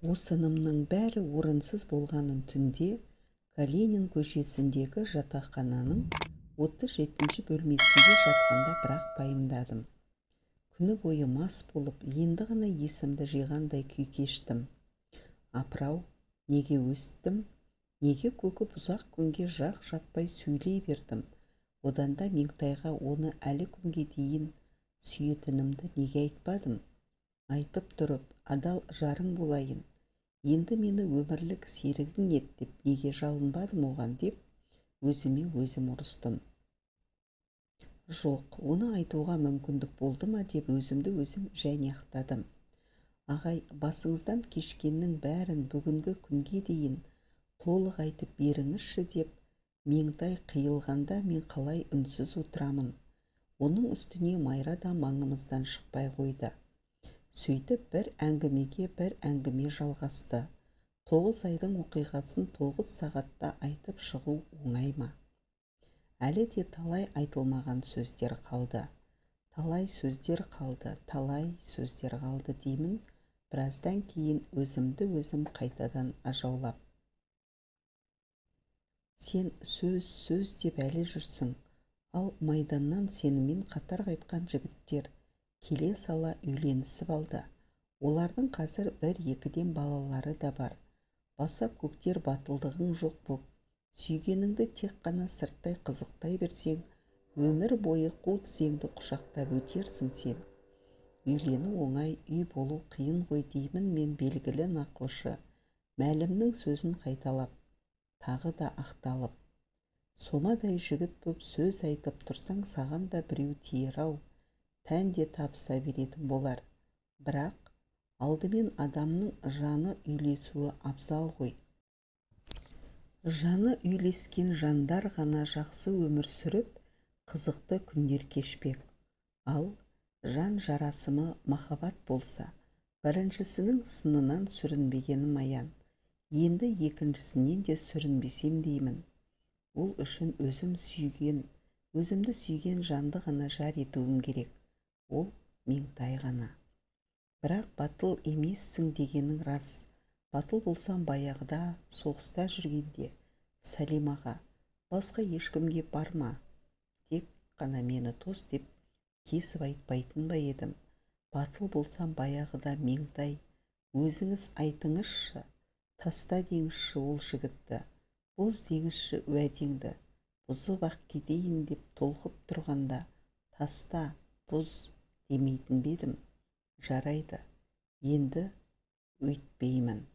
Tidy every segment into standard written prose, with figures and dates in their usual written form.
Осынымның бәрі орынсыз болғанын түнде Калинин көшесіндегі жатақхананың 37-ші бөлмесінде жатқанда бірақ пайымдадым. Күні бойы мас болып, енді ғана есімді жиғандай күй кештім. Апырау, неге өстім? Неге көкіп ұзақ күнге жақ жаппай сөйлей бердім? Одан да Меңтайға оны әлі күнге дейін сүйетінімді неге айтпадым? Айтып тұрып, адал жарың болайын, енді мені өмірлік серігің ет деп неге жалынбадым оған деп өзіме өзім ұрыстым. Жоқ, оны айтуға мүмкіндік болды ма деп өзімді өзім және ақтадым. Ағай, басыңыздан кешкеннің бәрін бүгінгі күнге дейін толық айтып беріңізші деп Меңтай қиылғанда мен қалай үнсіз отырамын. Оның үстіне Майра да маңымыздан шықпай қойды. Сөйтіп бір әңгіме жалғасты. 9 айдың оқиғасын 9 сағатта айтып шығу оңай ма? Әлі де талай айтылмаған сөздер қалды. Талай сөздер қалды деймін. Біраздан кейін өзімді өзім қайтадан ажаулап. Сен сөз деп әлі жүрсің. Ал майданнан сенімен қатар қайтқан жігіттер келе сала үйленісіп алды. Олардың қазір 1-2-ден балалары да бар. Баса көктер батылдығың жоқ боп, сүйгеніңді тек қана сырттай қызықтай берсең, өмір бойы қу тізеңді құшақтап өтерсің сен. Үйлену оңай, үй болу қиын ғой деймін мен белгілі нақылшы, мәлімнің сөзін қайталап, тағы да ақталып. Сомадай жігіт боп сөз айтып тұрсаң, саған да біреу тиер-ау, тән де табыса беретін болар. Бірақ алдымен адамның жаны үйлесуі абзал ғой. Жаны үйлескен жандар ғана жақсы өмір сүріп, қызықты күндер кешпек. Ал жан жарасымы махаббат болса, біріншісінің сынынан сүрінбегенім аян. Енді екіншісінен де сүрінбесем деймін. Ол үшін өзімді сүйген жанды ғана жар етуім керек. Ол Меңтай ғана. Бірақ батыл емессің дегенің рас. Батыл болсам баяғыда соғыста жүргенде Салимаға басқа ешкімге барма, тек қана мені тос деп кесіп айтпайтын ба едім. Батыл болсам баяғыда Меңтай, өзіңіз айтыңызшы, таста деңізші ол жігітті, боз деңізші уәдеңді, бұзып ақ кетейін деп толқып тұрғанда, таста, бұз демейтін бедім. Жарайды, енді өйтпеймін.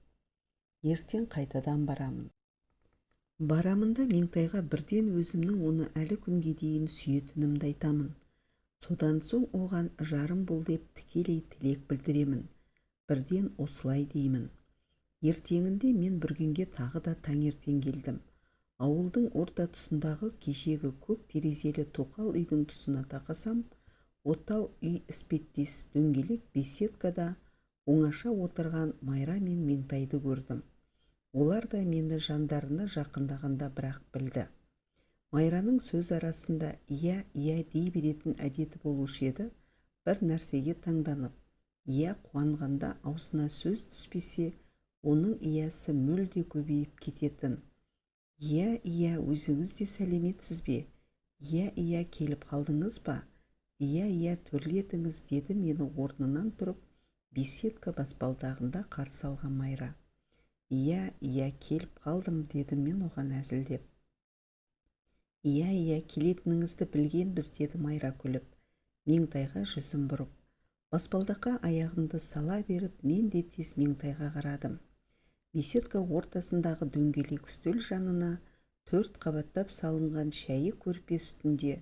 Ертең қайтадан барамын. Барамында Меңтайға бірден өзімнің оны әлі күнге дейін сүйетінімді айтамын. Содан соң оған жарым бол деп тікелей тілек білдіремін. Бірден осылай деймін. Ертеңінде мен Бүргенге тағы да таңертең келдім. Ауылдың орта тұсындағы кешегі көк терезелі тоқал үйдің тұсына тақасам, отау үй іспеттес дөңгелек беседкада оңаша отырған Майра мен Меңтайды көрдім. Олар да мені жандарына жақындағанда бірақ білді. Майраның сөз арасында иә дей беретін әдеті болушы еді, бір нәрсеге таңданып, иә қуанғанда аузына сөз түспесе, оның иясы мүлде көбейіп кететін. Иә, өзіңіз де сәлеметсіз бе? Иә, келіп қалдыңыз ба? Иә, төрлетіңіз деді мені орнынан тұрып, беседка баспалдағында қарсы алған Майра. Иә, келіп қалдым деді мен оған әзілдеп. Иә, келетініңізді білгенбіз деді Майра күліп, Меңтайға жүзін бұрып. Баспалдаққа аяғымды сала беріп, мен де тез Меңтайға қарадым. Беседка ортасындағы дөңгелек үстел жанына 4 қабаттап салынған шәйі көрпе үстінде,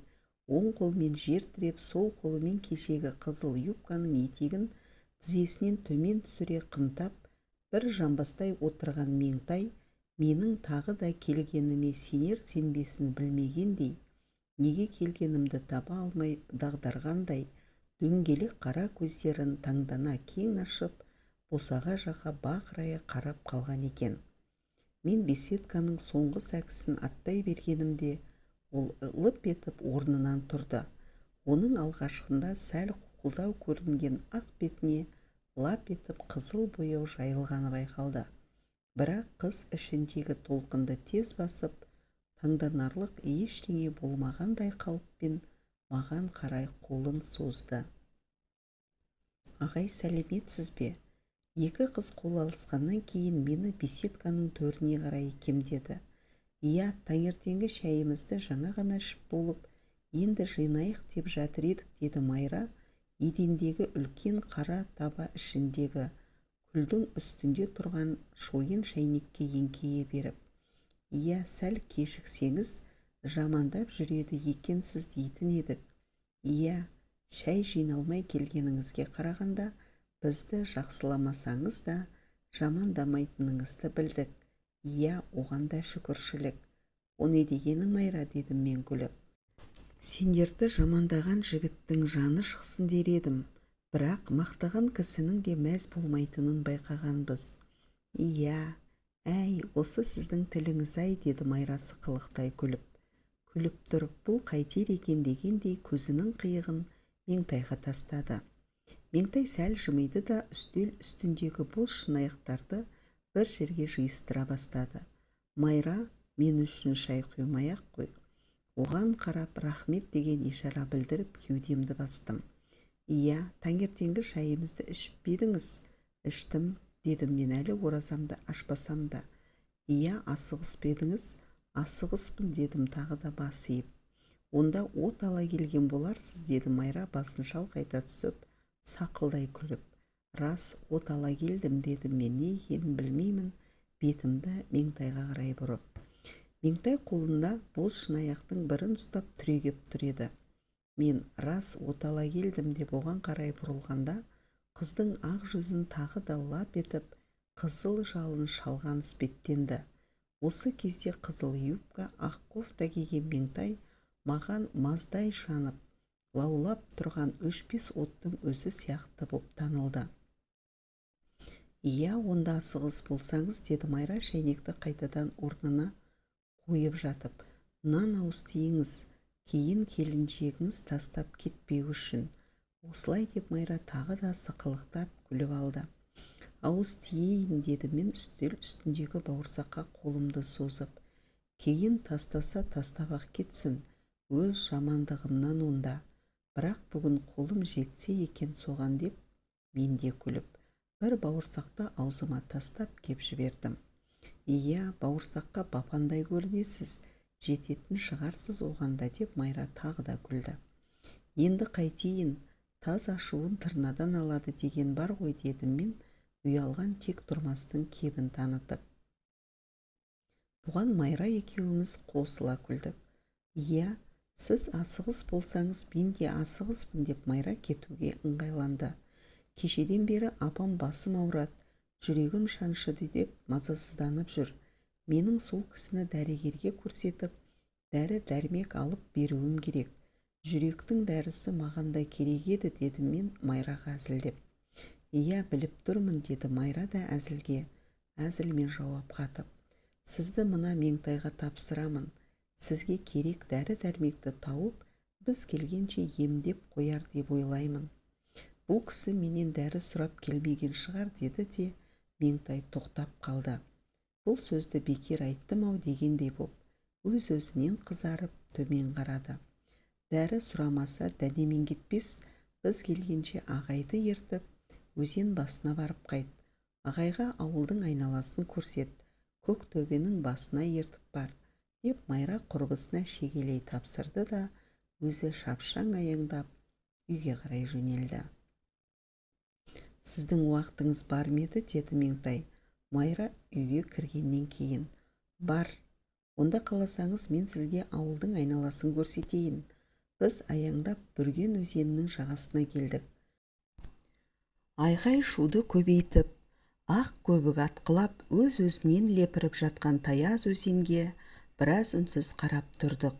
оң қолмен жер тіреп, сол қолымен кешегі қызыл юбканың етегін тізесінен төмен түсіре қымтап, бір жамбастай отырған Меңтай, менің тағы да келгеніме сенер-сенбесін білмегендей, неге келгенімді таба алмай дағдарғандай, дөңгелек қара көздерін таңдана кең ашып, босаға жаққа бақырая қарап қалған екен. Мен беседканың соңғы сәкісін аттай бергенімде, ол лып етіп орнынан тұрды. Оның алғашқында сәл қуқылдау көрінген ақ бетіне лап етіп қызыл бояу жайылғаны байқалды. Бірақ қыз ішіндегі толқынды тез басып, таңданарлық ештеңе болмағандай қалыппен маған қарай қолын созды. Ағай, сәлеметсіз бе? Екі қыз қол алысқаннан кейін мені беседканың төріне қарай икемдеді. Иә, таңертеңгі шәйімізді жаңа ғана ішіп болып, енді жинайық деп жатыр едік, деді Майра, едендегі үлкен қара таба ішіндегі күлдің үстінде тұрған шойын шәйнекке еңкейе беріп. Иә, сәл кешіксеңіз, жамандап жүреді екенсіз дейтін едік. Иә, шәй жиналмай келгеніңізге қарағанда, бізді жақсыламасаңыз да жамандамайтыныңызды білдік. Иә, оған да шүкіршілік. О не дегенің, Майра, дедім мен күліп. Сендерді жамандаған жігіттің жаны шықсын дер едім, бірақ мақтаған кісінің де мәз болмайтынын байқағанбыз. Иә, әй, осы сіздің тіліңіз-ай, деді Майра сықылықтай күліп. Күліп тұрып, бұл қайтер екен дегендей көзінің қиығын Меңтайға тастады. Меңтай сәл жымиды да үстел үстіндегі бос шынаяқтарды бір жерге жиыстыра бастады. Майра, мен үшін шай құймай-ақ қой. Оған қарап рахмет деген ишара білдіріп кеудемді бастым. Иә, таңертеңгі шайымызды ішіп пе едіңіз? Іштім, дедім мен әлі оразамды ашпасам да. Иә, асығыс пе едіңіз? Асығыспын, дедім тағы да бас иіп. Онда от ала келген боларсыз, деді Майра басын шалқайта түсіп, сақылдай күліп. Рас, от ала келдім, дедім мен, не екенін білмеймін, бетімді Меңтайға қарай бұрып. Меңтай қолында бос шынаяқтың бірін ұстап түрегеп тұр еді. Мен рас от ала келдім деп оған қарай бұрылғанда, қыздың ақ жүзін тағы да лап етіп, қызыл жалын шалған іспеттенді. Осы кезде қызыл юбка, ақ кофта киген Меңтай маған маздай жанып, лаулап тұрған өшпес оттың өзі сияқты боп танылды. Иә, онда асығыс болсаңыз, деді Майра шәйнекті қайтадан орнына қойып жатып. Нан ауыз тиіңіз, кейін келіншегіңіз тастап кетпеу үшін. Осылай деп Майра тағы да сықылықтап күліп алды. Ауыз тиейін, деді мен үстел үстіндегі бауырсаққа қолымды созып. Кейін тастаса тастап-ақ кетсін, өз жамандығымнан онда. Бірақ бүгін қолым жетсе екен соған деп, мен де күліп, бір бауырсақты аузыма тастап кеп жібердім. Иә, бауырсаққа бапандай көрінесіз, жететін шығарсыз оғанда, деп Майра тағы да күлді. Енді қайтейін, таз ашуын тырнадан алады деген бар ғой, дедім мен, ұялған тек тұрмастың кебін танытып. Бұған Майра екеуміз қосыла күлдік. Иә, сіз асығыс болсаңыз, мен де асығыспын, деп Майра кетуге ыңғайланды. Кешеден бері апам басым ауырады, жүрегім шаншыды деп мазасызданып жүр. Менің сол кісіні дәрігерге көрсетіп, дәрі-дәрмек алып беруім керек. Жүректің дәрісі мағанда керек еді, дедім мен Майраға әзілдеп. Иә, біліп тұрмын, деді Майра да әзілмен жауап қатып. Сізді мына Меңтайға тапсырамын. Сізге керек дәрі-дәрмекті тауып, біз келгенше емдеп қояр деп ойлаймын. Бұл кісі менен дәрі сұрап келмеген шығар, деді де Меңтай тоқтап қалды. Бұл сөзді бекер айттым-ау дегендей боп, өз-өзінен қызарып төмен қарады. Дәрі сұрамаса дәнемен кетпес, біз келгенше ағайды ертіп, өзен басына барып қайт. Ағайға ауылдың айналасын көрсет, көк төбенің басына ертіп бар, деп Майра құрбысына шегелей тапсырды да, өзі шапшаң аяңдап үйге қарай жөнелді. Сіздің уақытыңыз бар ма еді, деді Меңтай, Майра үйге кіргеннен кейін. Бар, онда қаласаңыз мен сізге ауылдың айналасын көрсетейін. Біз аяңдап Бүрген өзенінің жағасына келдік. Айғай шуды көбейтіп, ақ көбік атқылап, өз-өзінен лепіріп жатқан таяз өзенге біраз үнсіз қарап тұрдық.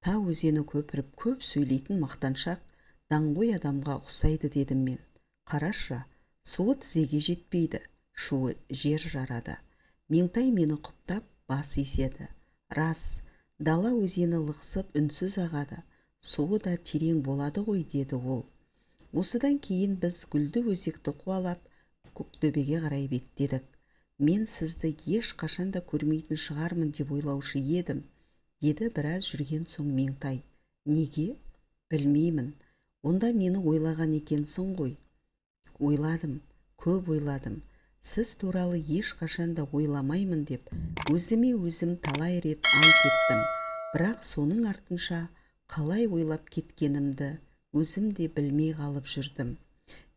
Та өзені көпіріп көп сөйлейтін мақтаншақ, даңғой адамға ұқсайды, дедім мен. Қарашы, суы тізеге жетпейді, шуы жер жарады. Меңтай мені құптап бас изеді. Рас, дала өзені лықсып үнсіз ағады, суы да терең болады ғой, деді ол. Осыдан кейін біз гүлді өзекті қуалап көктөбеге қарай беттедік. Мен сізді еш қашанда көрмейтін шығармын деп ойлаушы едім, деді біраз жүрген соң Меңтай. Неге? Білмеймін. Онда мені ойлаған екенсің ғой. Ойладым, көп ойладым. Сіз туралы еш қашанда ойламаймын деп өзіме өзім талай рет ант еттім. Бірақ соның артынша қалай ойлап кеткенімді өзім де білмей қалып жүрдім.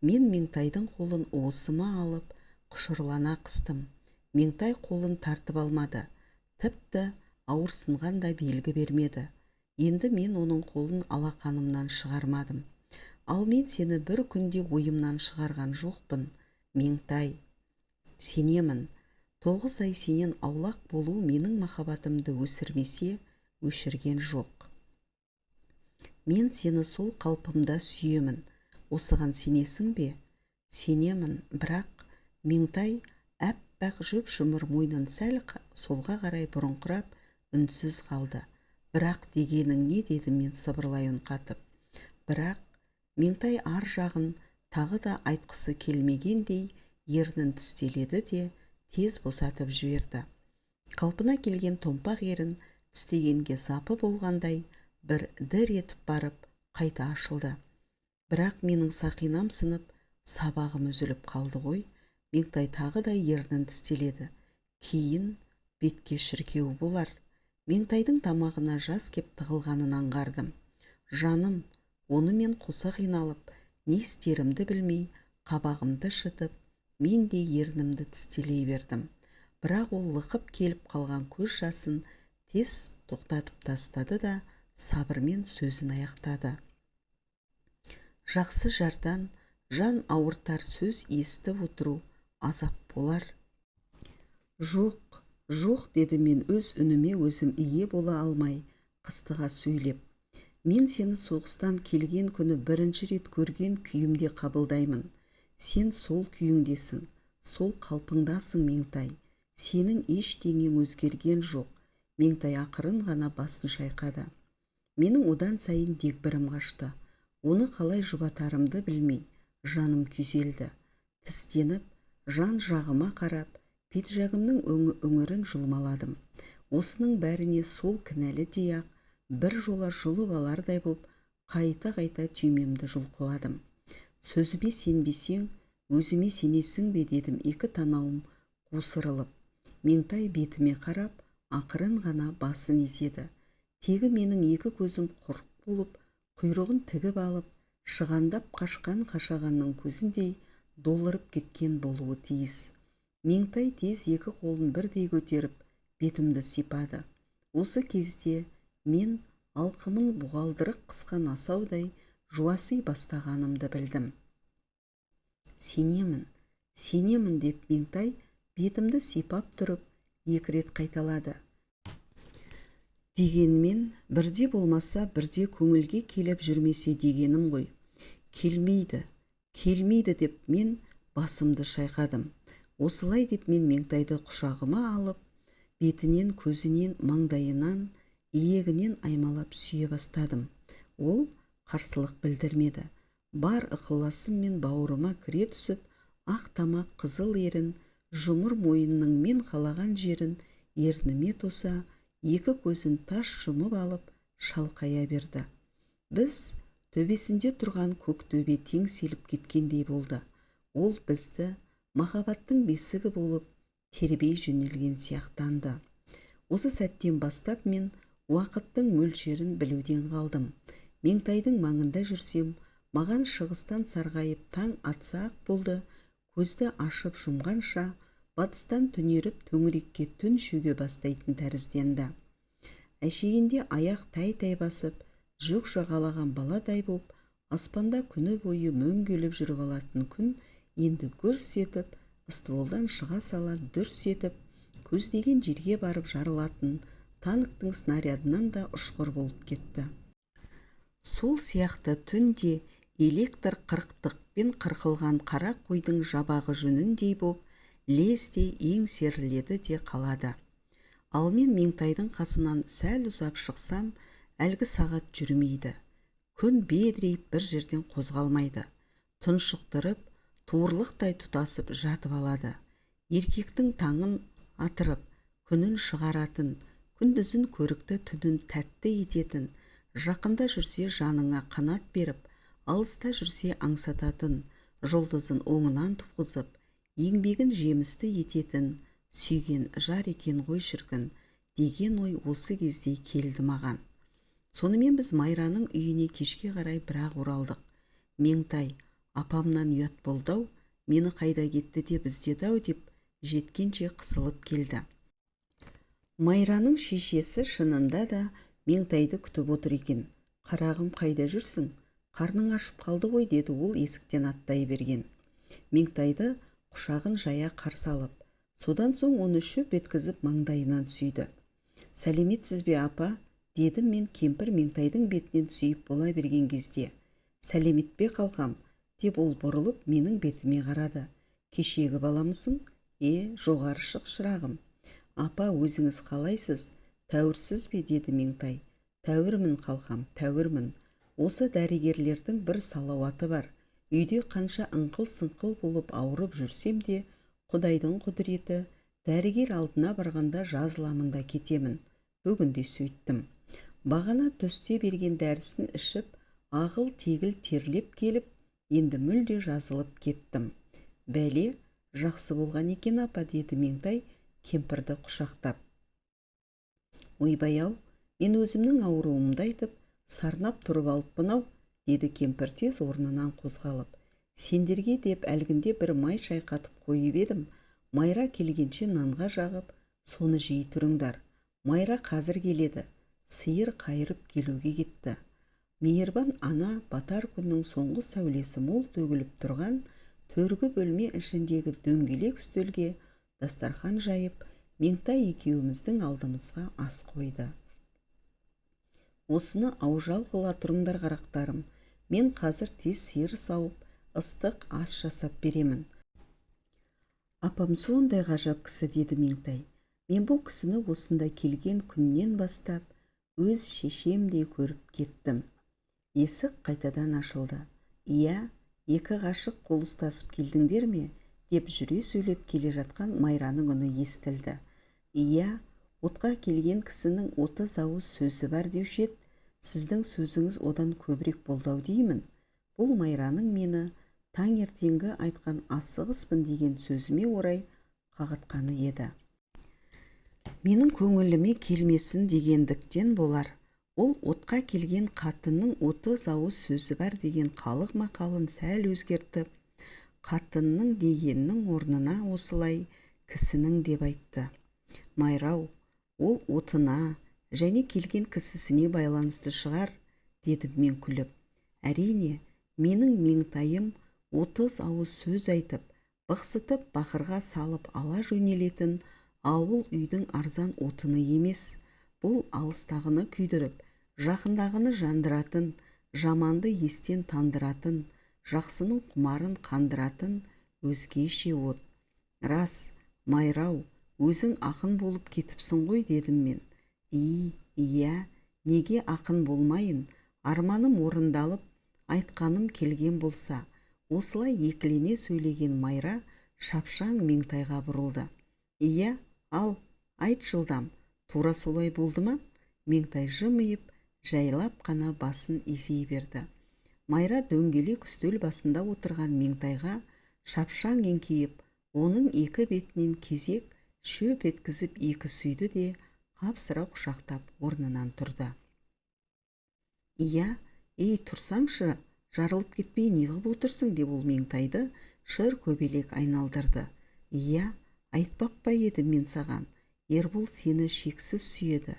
Мен Меңтайдың қолын уысыма алып, құшырлана қыстым. Меңтай қолын тартып алмады. Тіпті ауырсынған да белгі бермеді. Енді мен оның қолын алақанымнан шығармадым. Ал мен сені бір күнде ойымнан шығарған жоқпын, Меңтай. Сенемін. 9 ай сенен аулақ болу менің махаббатымды өсірмесе, өшірген жоқ. Мен сені сол қалпымда сүйемін. Осыған сенесің бе? Сенемін, бірақ Меңтай әппақ жұп-жұмыр мойнын сәл солға қарай бұрыңқырап, үнсіз қалды. Бірақ дегенің не, деді мен сыбырлай үн қатып. Бірақ Меңтай ар жағын тағы да айтқысы келмегендей ернін тістеледі де тез босатып жіберді. Қалпына келген томпақ ерін тістегенге запы болғандай бір дір етіп барып қайта ашылды. Бірақ менің сақинам сынып, сабағым үзіліп қалды ғой. Меңтай тағы да ернін тістеледі. Кейін бетке шіркеу болар. Меңтайдың тамағына жас кеп тығылғанын аңғардым. Жаным, оны мен қоса қиналып, не істерімді білмей, қабағымды шытып, мен де ернімді тістелей бердім. Бірақ ол лықып келіп қалған көз жасын тез тоқтатып тастады да сабырмен сөзін аяқтады. Жақсы жардан жан ауыртар сөз естіп отыру азап болар. Жоқ, жоқ, деді мен өз үніме өзім ие бола алмай, қыстыға сөйлеп. Мен сені соғыстан келген күні бірінші рет көрген күйімде қабылдаймын. Сен сол күйіңдесің, сол қалпыңдасың, Меңтай. Сенің ештеңең өзгерген жоқ. Меңтай ақырын ғана басын шайқады. Менің одан сайын дегбірім қашты. Оны қалай жұбатарымды білмей, жаным күйзелді. Тістеніп, жан жағыма қарап, пиджагымның өңірін жұлмаладым. Осының бәріне сол кінәлі дей-ақ бір жола жұлып алардай боп, қайта-қайта түймемді жұлқыладым. Сөзіме сенбесең, өзіме сенесің бе, дедім екі танауым қусырылып. Меңтай бетіме қарап, ақырын ғана басын изеді. Тегі менің екі көзім құрық болып, құйрығын тігіп алып, шығандап қашқан қашағанның көзіндей долырып кеткен болуы тиіс. Меңтай тез екі қолын бірдей көтеріп, бетімді сипады. Осы кезде мен алқымын бұғалдырық қысқан асаудай жуаси бастағанымды білдім. Сенемін, сенемін, деп Меңтай бетімді сипап тұрып, екі рет қайталады. Дегенмен, бірде болмаса бірде көңілге келіп жүрмесе дегенім ғой. Келмейді, келмейді деп мен басымды шайқадым. Осылай деп мен Меңтайды құшағыма алып, бетінен, көзінен, маңдайынан, иегінен аймалап сүйе бастадым. Ол қарсылық білдірмеді. Бар ықыласыммен бауырыма кіре түсіп, ақ тамақ қызыл ерін, жұмыр мойынның мен қалаған жерін ерніме тоса, екі көзін тас жұмып алып шалқая берді. Біз төбесінде тұрған көк төбе теңселіп кеткендей болды. Ол бізді махаббаттың бесігі болып тербей жөнелген сияқтанды. Осы сәттен бастап мен уақыттың мөлшерін білуден қалдым. Меңтайдың маңында жүрсем, маған шығыстан сарғайып таң атса-ақ болды, көзді ашып жұмғанша батыстан түнеріп төңірекке түн шөге бастайтын тәрізденді. Әшейінде аяқ тай-тай басып, жүк жағалаған баладай боп, аспанда күні бойы мөңгеліп жүріп алатын күн енді гүрс етіп, стволдан шыға сала дүрс етіп, көздеген жерге барып жарылатын танктың снарядынан да ұшқыр болып кетті. Сол сияқты түнде электр қырықтықпен қырқылған қара қойдың жабағы жүніндей боп, лезде еңсеріледі де қалады. Ал мен Меңтайдың қасынан сәл ұзап шықсам, әлгі сағат жүрмейді. Күн бедірейіп бір жерден қозғалмайды. тұншықтырып, туырлықтай тұтасып жатып алады. Еркектің таңын атырып, күнін шығаратын, күндізін көрікті, түнін тәтті ететін, жақында жүрсе жаныңа қанат беріп, алыста жүрсе аңсататын, жұлдызын оңынан туғызып, еңбегін жемісті ететін, сүйген жар екен ғой шіркін, деген ой осы кезде келді маған. Сонымен біз Майраның үйіне кешке қарай бірақ оралдық. Меңтай, апамнан ұят болды-ау, мені қайда кетті деп іздеді-ау деп жеткенше қысылып келді. Майраның шешесі шынында да Меңтайды күтіп отыр екен. Қарағым, қайда жүрсің? Қарның ашып қалды ғой, деді ол есіктен аттай берген. Меңтайды құшағын жая қарсы алып, содан соң оны шөп еткізіп маңдайынан сүйді. Сәлеметсіз бе, апа? Дедім мен кемпір Меңтайдың бетінен сүйіп бола берген кезде. Сәлемет пе, қалқам? Деп ол бұрылып менің бетіме қарады. Кешегі баламысың? Жоғары шық, шырағым. Апа, өзіңіз қалайсыз? Тәуірсіз бе, деді Меңтай. Тәуірмін, қалқам, тәуірмін. Осы дәрігерлердің бір салауаты бар. Үйде қанша ыңқыл-сыңқыл болып ауырып жүрсем де, Құдайдың құдіреті, дәрігер алдына барғанда жазыламын да кетемін. Бүгін де сөйттім. Бағана түсте берген дәрісін ішіп, ағыл-тегіл терлеп келіп, енді мүлде жазылып кеттім. Бәле, жақсы болған екен, апа, деді Меңтай кемпірді құшақтап. Ойбай-ау, мен өзімнің ауруымды айтып, сарнап тұрып алыппын-ау, деді кемпір тез орнынан қозғалып. Сендерге деп әлгінде бір май шайқатып қойып едім. Майра келгенше нанға жағып, соны жей тұрыңдар. Майра қазір келеді. Сиыр қайырып келуге кетті. Мейірбан ана батар күннің соңғы сәулесі мол төгіліп тұрған төргі бөлме ішіндегі дөңгелек үстелге дастархан жайып, Меңтай екеуміздің алдымызға ас қойды. Осыны аужал қыла тұрыңдар, қарақтарым. Мен қазір тез сиыр сауып, ыстық ас жасап беремін. Апам сондай ғажап кісі, деді Меңтай. Мен бұл кісіні осында келген күннен бастап өз шешемдей көріп кеттім. Есік қайтадан ашылды. Иә, екі ғашық қол ұстасып келдіңдер ме? Деп жүре сөйлеп келе жатқан Майраның үні естілді. Иә, отқа келген кісінің 30 ауыз сөзі бар деуші еді. Сіздің сөзіңіз одан көбірек болды-ау деймін. Бұл Майраның мені таңертеңгі айтқан асығыспын деген сөзіме орай қағытқаны еді. Менің көңіліме келмесін дегендіктен болар. Ол отқа келген қатынның 30 ауыз сөзі бар деген халық мақалын сәл өзгертіп, қатынның дегеннің орнына осылай кісінің деп айтты. Майрау, ол отына және келген кісісіне байланысты шығар, дедім мен күліп. Әрине, менің Меңтайым 30 ауыз сөз айтып, бықсытып бақырға салып ала жөнелетін ауыл үйдің арзан отыны емес. Бұл алыстағыны күйдіріп, жақындағыны жандыратын, жаманды естен тандыратын, жақсының құмарын қандыратын өзгеше от. Рас, Майрау, өзің ақын болып кетіпсің ғой, дедім мен. Иә, неге ақын болмайын? Арманым орындалып, айтқаным келген болса. Осылай екілене сөйлеген Майра шапшаң Меңтайға бұрылды. Иә, ал, айт жылдам, тура солай болды ма? Меңтай жымиып, жайлап қана басын изей берді. Майра дөңгелек үстел басында отырған Меңтайға шапшаң еңкейіп, оның екі бетінен кезек шөп еткізіп екі сүйді де қапсыра құшақтап орнынан тұрды. Иә, тұрсаңшы, жарылып кетпей неғып отырсың, деп ол Меңтайды шыр көбелек айналдырды. Иә, айтпап па едім мен саған, Ербол сені шексіз сүйеді,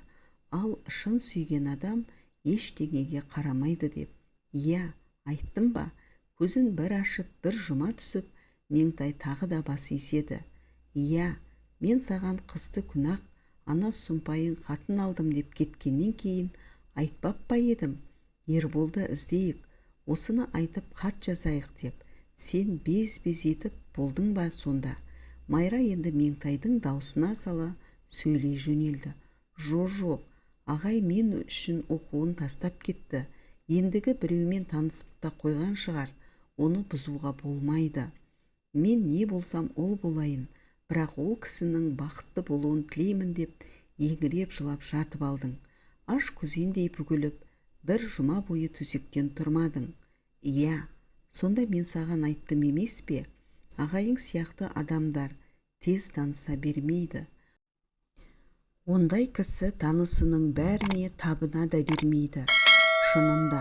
ал шын сүйген адам ештеңеге қарамайды деп. Иә, айттым ба? Көзін бір ашып, бір жұма түсіп, Меңтай тағы да бас изеді. Иә, мен саған қысты күнақ, ана сұмпайын қатын алдым деп кеткеннен кейін айтпап па едім? Ерболды іздейік, осыны айтып хат жазайық деп. Сен без-без етіп болдың ба сонда? Майра енді Меңтайдың даусына сала сөйлей жөнелді. Жоқ, ағай мен үшін оқуын тастап кетті. Ендігі біреумен танысып та қойған шығар. оны бұзуға болмайды. Мен не болсам ол болайын, бірақ ол кісінің бақытты болуын тілеймін деп еңіреп жылап жатып алдың. Аш күзендей бүгіліп, бір жұма бойы төсектен тұрмадың. Иә, сонда мен саған айттым емес пе? Ағайың сияқты адамдар тез таныса бермейді. Ондай кісі танысының бәріне табына да бермейді. Шынында,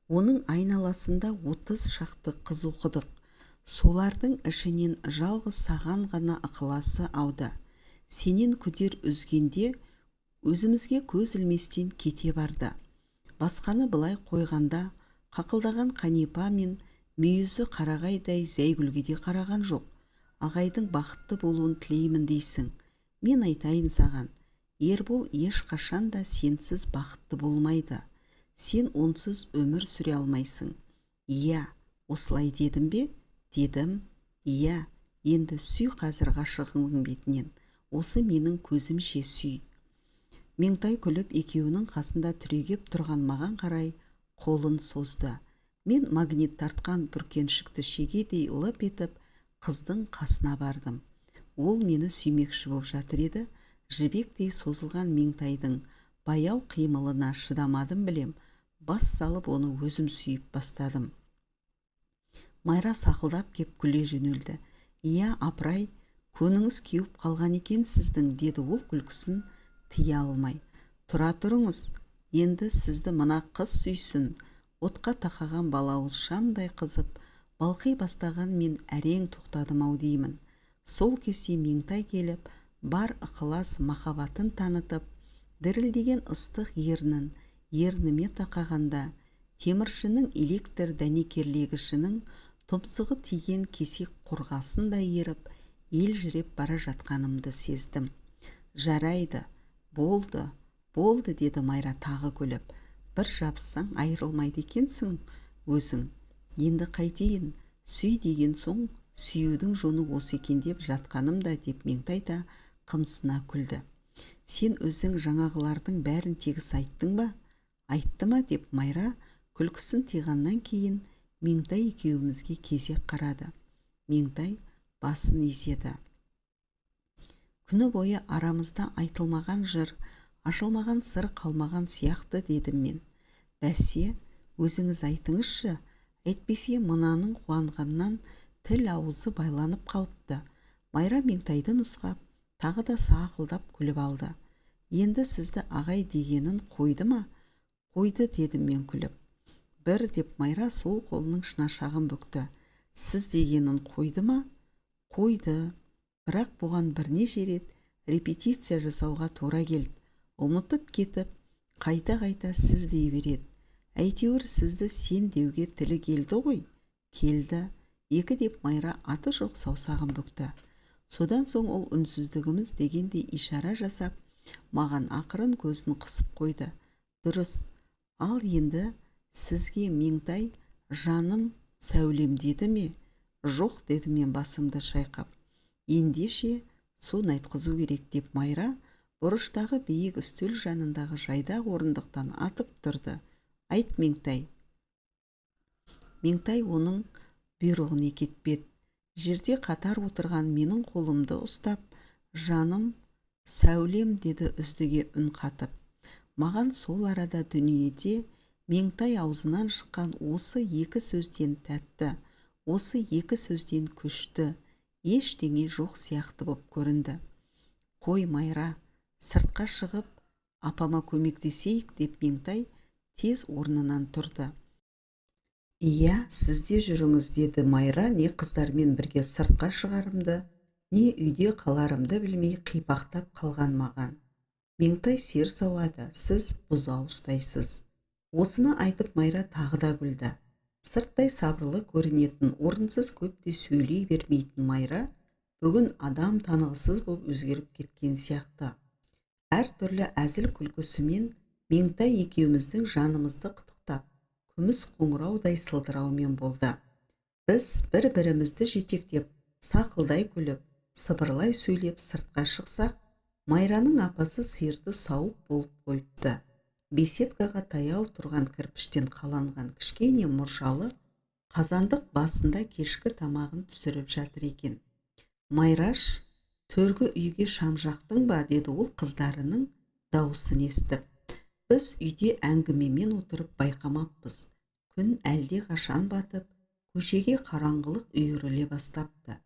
оның айналасында 30 шақты қыз оқыдық. Солардың ішінен жалғыз саған ғана ықыласы ауды. Сенен күдер үзгенде өзімізге көз ілместен кете барды. Басқаны былай қойғанда, қақылдаған Қанипа мен мүйізі қарағайдай зәйгүлге де қараған жоқ. Ағайдың бақытты болуын тілеймін дейсің. Мен айтайын саған, Ербол ешқашан да сенсіз бақытты болмайды. Сен онсыз өмір сүре алмайсың. Иә, осылай дедім бе? Дедім. Иә, енді сүй қазір ғашығыңның бетінен. Осы менің көзімше сүй. Меңтай күліп екеуінің қасында түрегеп тұрған маған қарай қолын созды. Мен магнит тартқан бүркеншікті шегедей лып етіп қыздың қасына бардым. Ол мені сүймекші боп жатыр еді. Жібектей созылған Меңтайдың баяу қимылына шыдамадым білем. Бас салып оны өзім сүйіп бастадым. Майра сақылдап кеп күле жөнелді. Иә, апырай, көніңіз кеуіп қалған екен сіздің, деді ол күлкісін тия алмай. Тұра тұрыңыз, енді сізді мына қыз сүйсін. Отқа тақаған балауыз шамдай қызып, балқи бастаған мен әрең тоқтадым ау деймін. Сол кезде Меңтай келіп, бар ықылас махаббатын танытып, дірілдеген ыстық ерніме тақағанда, теміршінің электр дәнекерлегішінің тұмсығы тиген кесек қорғасын да еріп, ел жүреп бара жатқанымды сездім. Жарайды, болды, деді Майра тағы күліп. Бір жабыссаң айырылмайды екенсің өзің. Енді қайтейін, сүй деген соң, сүюдің жоны осы екен деп жатқаным да, деп Меңтай да қымсына күлді. Сен өзің жаңағылардың бәрін тегіс айттың ба? Айтты ма, деп Майра күлкісін тиғаннан кейін Меңтай екеуімізге кезек қарады. Меңтай басын изеді. Күні бойы арамызда айтылмаған жыр, ашылмаған сыр қалмаған сияқты, дедім мен. Бәсе, өзіңіз айтыңызшы, әйтпесе мынаның қуанғаннан тіл аузы байланып қалыпты. Майра Меңтайды нұсқап, тағы да сақылдап күліп алды. Енді сізді ағай дегенін қойды ма? Қойды, дедім мен күліп. Бір, деп Майра сол қолының шынашағын бүкті. Сіз дегенін қойды ма? Қойды. Бірақ бұған бірнеше рет репетиция жасауға тура келді. Ұмытып кетіп, қайта сіз дей береді. Әйтеуір сізді сен деуге тілі келді ғой. Келді. Екі, деп Майра аты жоқ саусағын бүкті. Содан соң ол үнсіздігіміз дегендей ишара жасап, маған ақырын көзін қысып қойды. Дұрыс. Ал енді сізге Меңтай жаным, сәулем деді ме? Жоқ, деді мен басымды шайқап. Ендеше соны айтқызу керек, деп Майра бұрыштағы биік үстел жанындағы жайдақ орындықтан атып тұрды. Айт, Меңтай. Меңтай оның бұйрығын кетпеді. Жерде қатар отырған менің қолымды ұстап, жаным, сәулем, деді үздіге үн қатып. Маған сол арада дүниеде Меңтай аузынан шыққан осы екі сөзден тәтті, осы екі сөзден күшті, ештеңе жоқ сияқты боп көрінді. Қой, Майра, сыртқа шығып, апама көмектесейік, деп Меңтай тез орнынан тұрды. Иә, сізде жүріңіз, деді Майра, не қыздармен бірге сыртқа шығарымды, не үйде қаларымды білмей қипақтап қалған маған. Меңтай сер сауады, сіз бұзау ұстайсыз. Осыны айтып Майра тағы да күлді. Сырттай сабырлы көрінетін, орынсыз көпте сөйлей бермейтін Майра бүгін адам танығысыз боп өзгеріп кеткен сияқты. Әр түрлі әзіл күлкісімен Меңтай екеуміздің жанымызды қытықтап, күміс қоңыраудай сылдыраумен болды. Біз бір-бірімізді жетектеп, сақылдай күліп, сыбырлай сөйлеп сыртқа шықсақ, Майраның апасы сиырды сауып болып қойыпты. Беседкаға таяу тұрған кірпіштен қаланған кішкене мұржалы Қазандық басында кешкі тамағын түсіріп жатыр екен. Майраш, төргі үйге шам жақтың ба, деді ол қыздарының дауысын естіп. Біз үйде әңгімемен отырып байқамаппыз. Күн әлде қашан батып, көшеге қараңғылық үйіріле бастапты.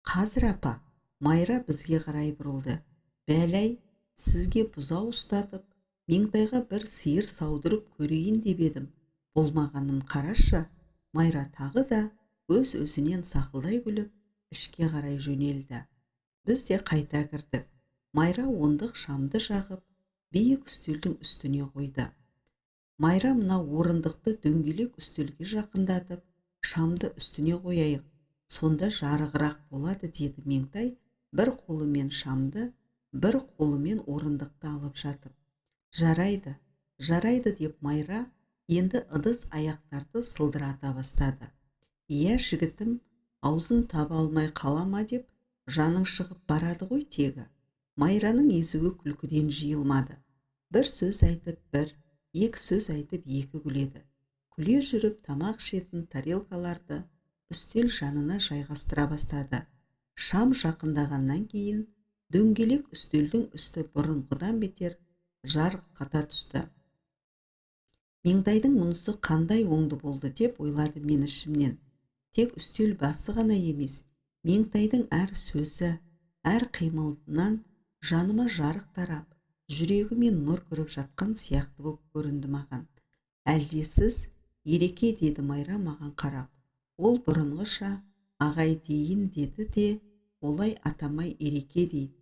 Қазір апа, Майра бізге қарай бұрылды. Бәләй, сізге бұзау ұстатып, Меңтайға бір сиыр саудырып көрейін деп едім. Болмағанын қарашы. Майра тағы да өз-өзінен сақылдай күліп, ішке қарай жөнелді. Біз де қайта кірдік. Майра ондық шамды жағып, биік үстелдің үстіне қойды. Майра мына орындықты дөңгелек үстелге жақындатып, шамды үстіне қояйық, сонда жарығырақ болады, деді Меңтай, бір қолымен шамды, бір қолымен орындықты алып жатып. Жарайды, жарайды, деп Майра енді ыдыс аяқтарды сылдырата бастады. Иә, жігітім, аузын таба алмай қалама деп, жаның шығып барады ғой тегі. Майраның езуі күлкіден жиылмады. Бір сөз айтып бір, екі сөз айтып екі күледі. Күле жүріп тамақ ішетін тарелкаларды үстел жанына жайғастыра бастады. Шам жақындағаннан кейін дөңгелек үстелдің үсті бұрынғыдан бетер жарқырата түсті. Меңтайдың мұнысы қандай оңды болды деп ойлады мен ішімнен. Тек үстел басы ғана емес, Меңтайдың әр сөзі, әр қимылынан жаныма жарық тарап, жүрегімен нұр кіріп жатқан сияқты болып көрінді маған. Әлде сіз, Ереке, деді Майра маған қарап. Ол бұрынғыша ағай дейін деді де, олай атамай Ереке дейді.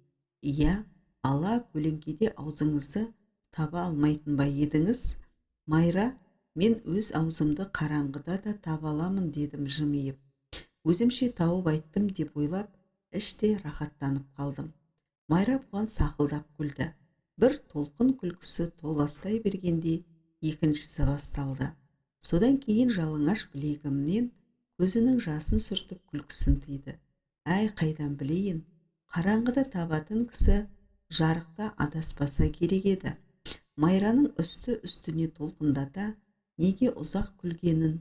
Иә, ала көлеңкеде аузыңызды таба алмайтын ба едіңіз? Майра, мен өз аузымды қараңғыда да таба аламын, дедім жымиып. Өзімше тауып айттым деп ойлап, іштей рахаттанып қалдым. Майра бұған сақылдап күлді. Бір толқын күлкісі толастай бергенде екіншісі басталды. Содан кейін жалаңаш білегімнен көзінің жасын сүртіп күлкісін тыйды. Әй, қайдан білейін, қараңғыда табатын кісі жарықта адаспаса керек еді. Майраның үсті-үстіне толқындата неге ұзақ күлгенін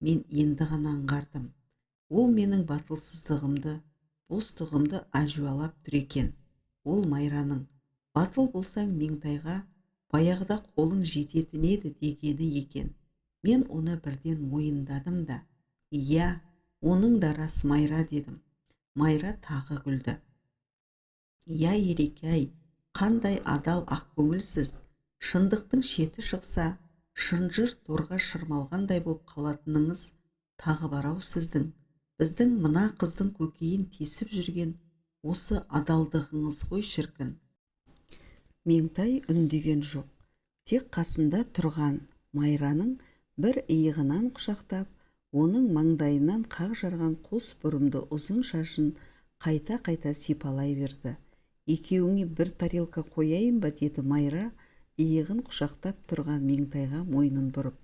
мен енді ғана аңғардым. Ол менің батылсыздығымды, бостығымды әжуалап тұр екен. Ол Майраның, батыл болсаң Меңтайға баяғыда қолың жететін еді дегені екен. Мен оны бірден мойындадым да. Иә, оның да рас Майра, дедім. Майра тағы күлді. Иә, Ереке-ай, қандай адал ақ көңілсіз. Шындықтың шеті шықса, шынжыр торға шырмалғандай боп қалатыныңыз тағы барау сіздің. Біздің мына қыздың көкейін тесіп жүрген осы адалдығыңыз ғой шіркін. Меңтай үндеген жоқ. Тек қасында тұрған Майраның бір иығынан құшақтап, оның маңдайынан қақ жарған қос бұрымды ұзын шашын қайта-қайта сипалай берді. Екеуіңе бір тарелка қояйын ба, деді Майра, иығын құшақтап тұрған Меңтайға мойнын бұрып.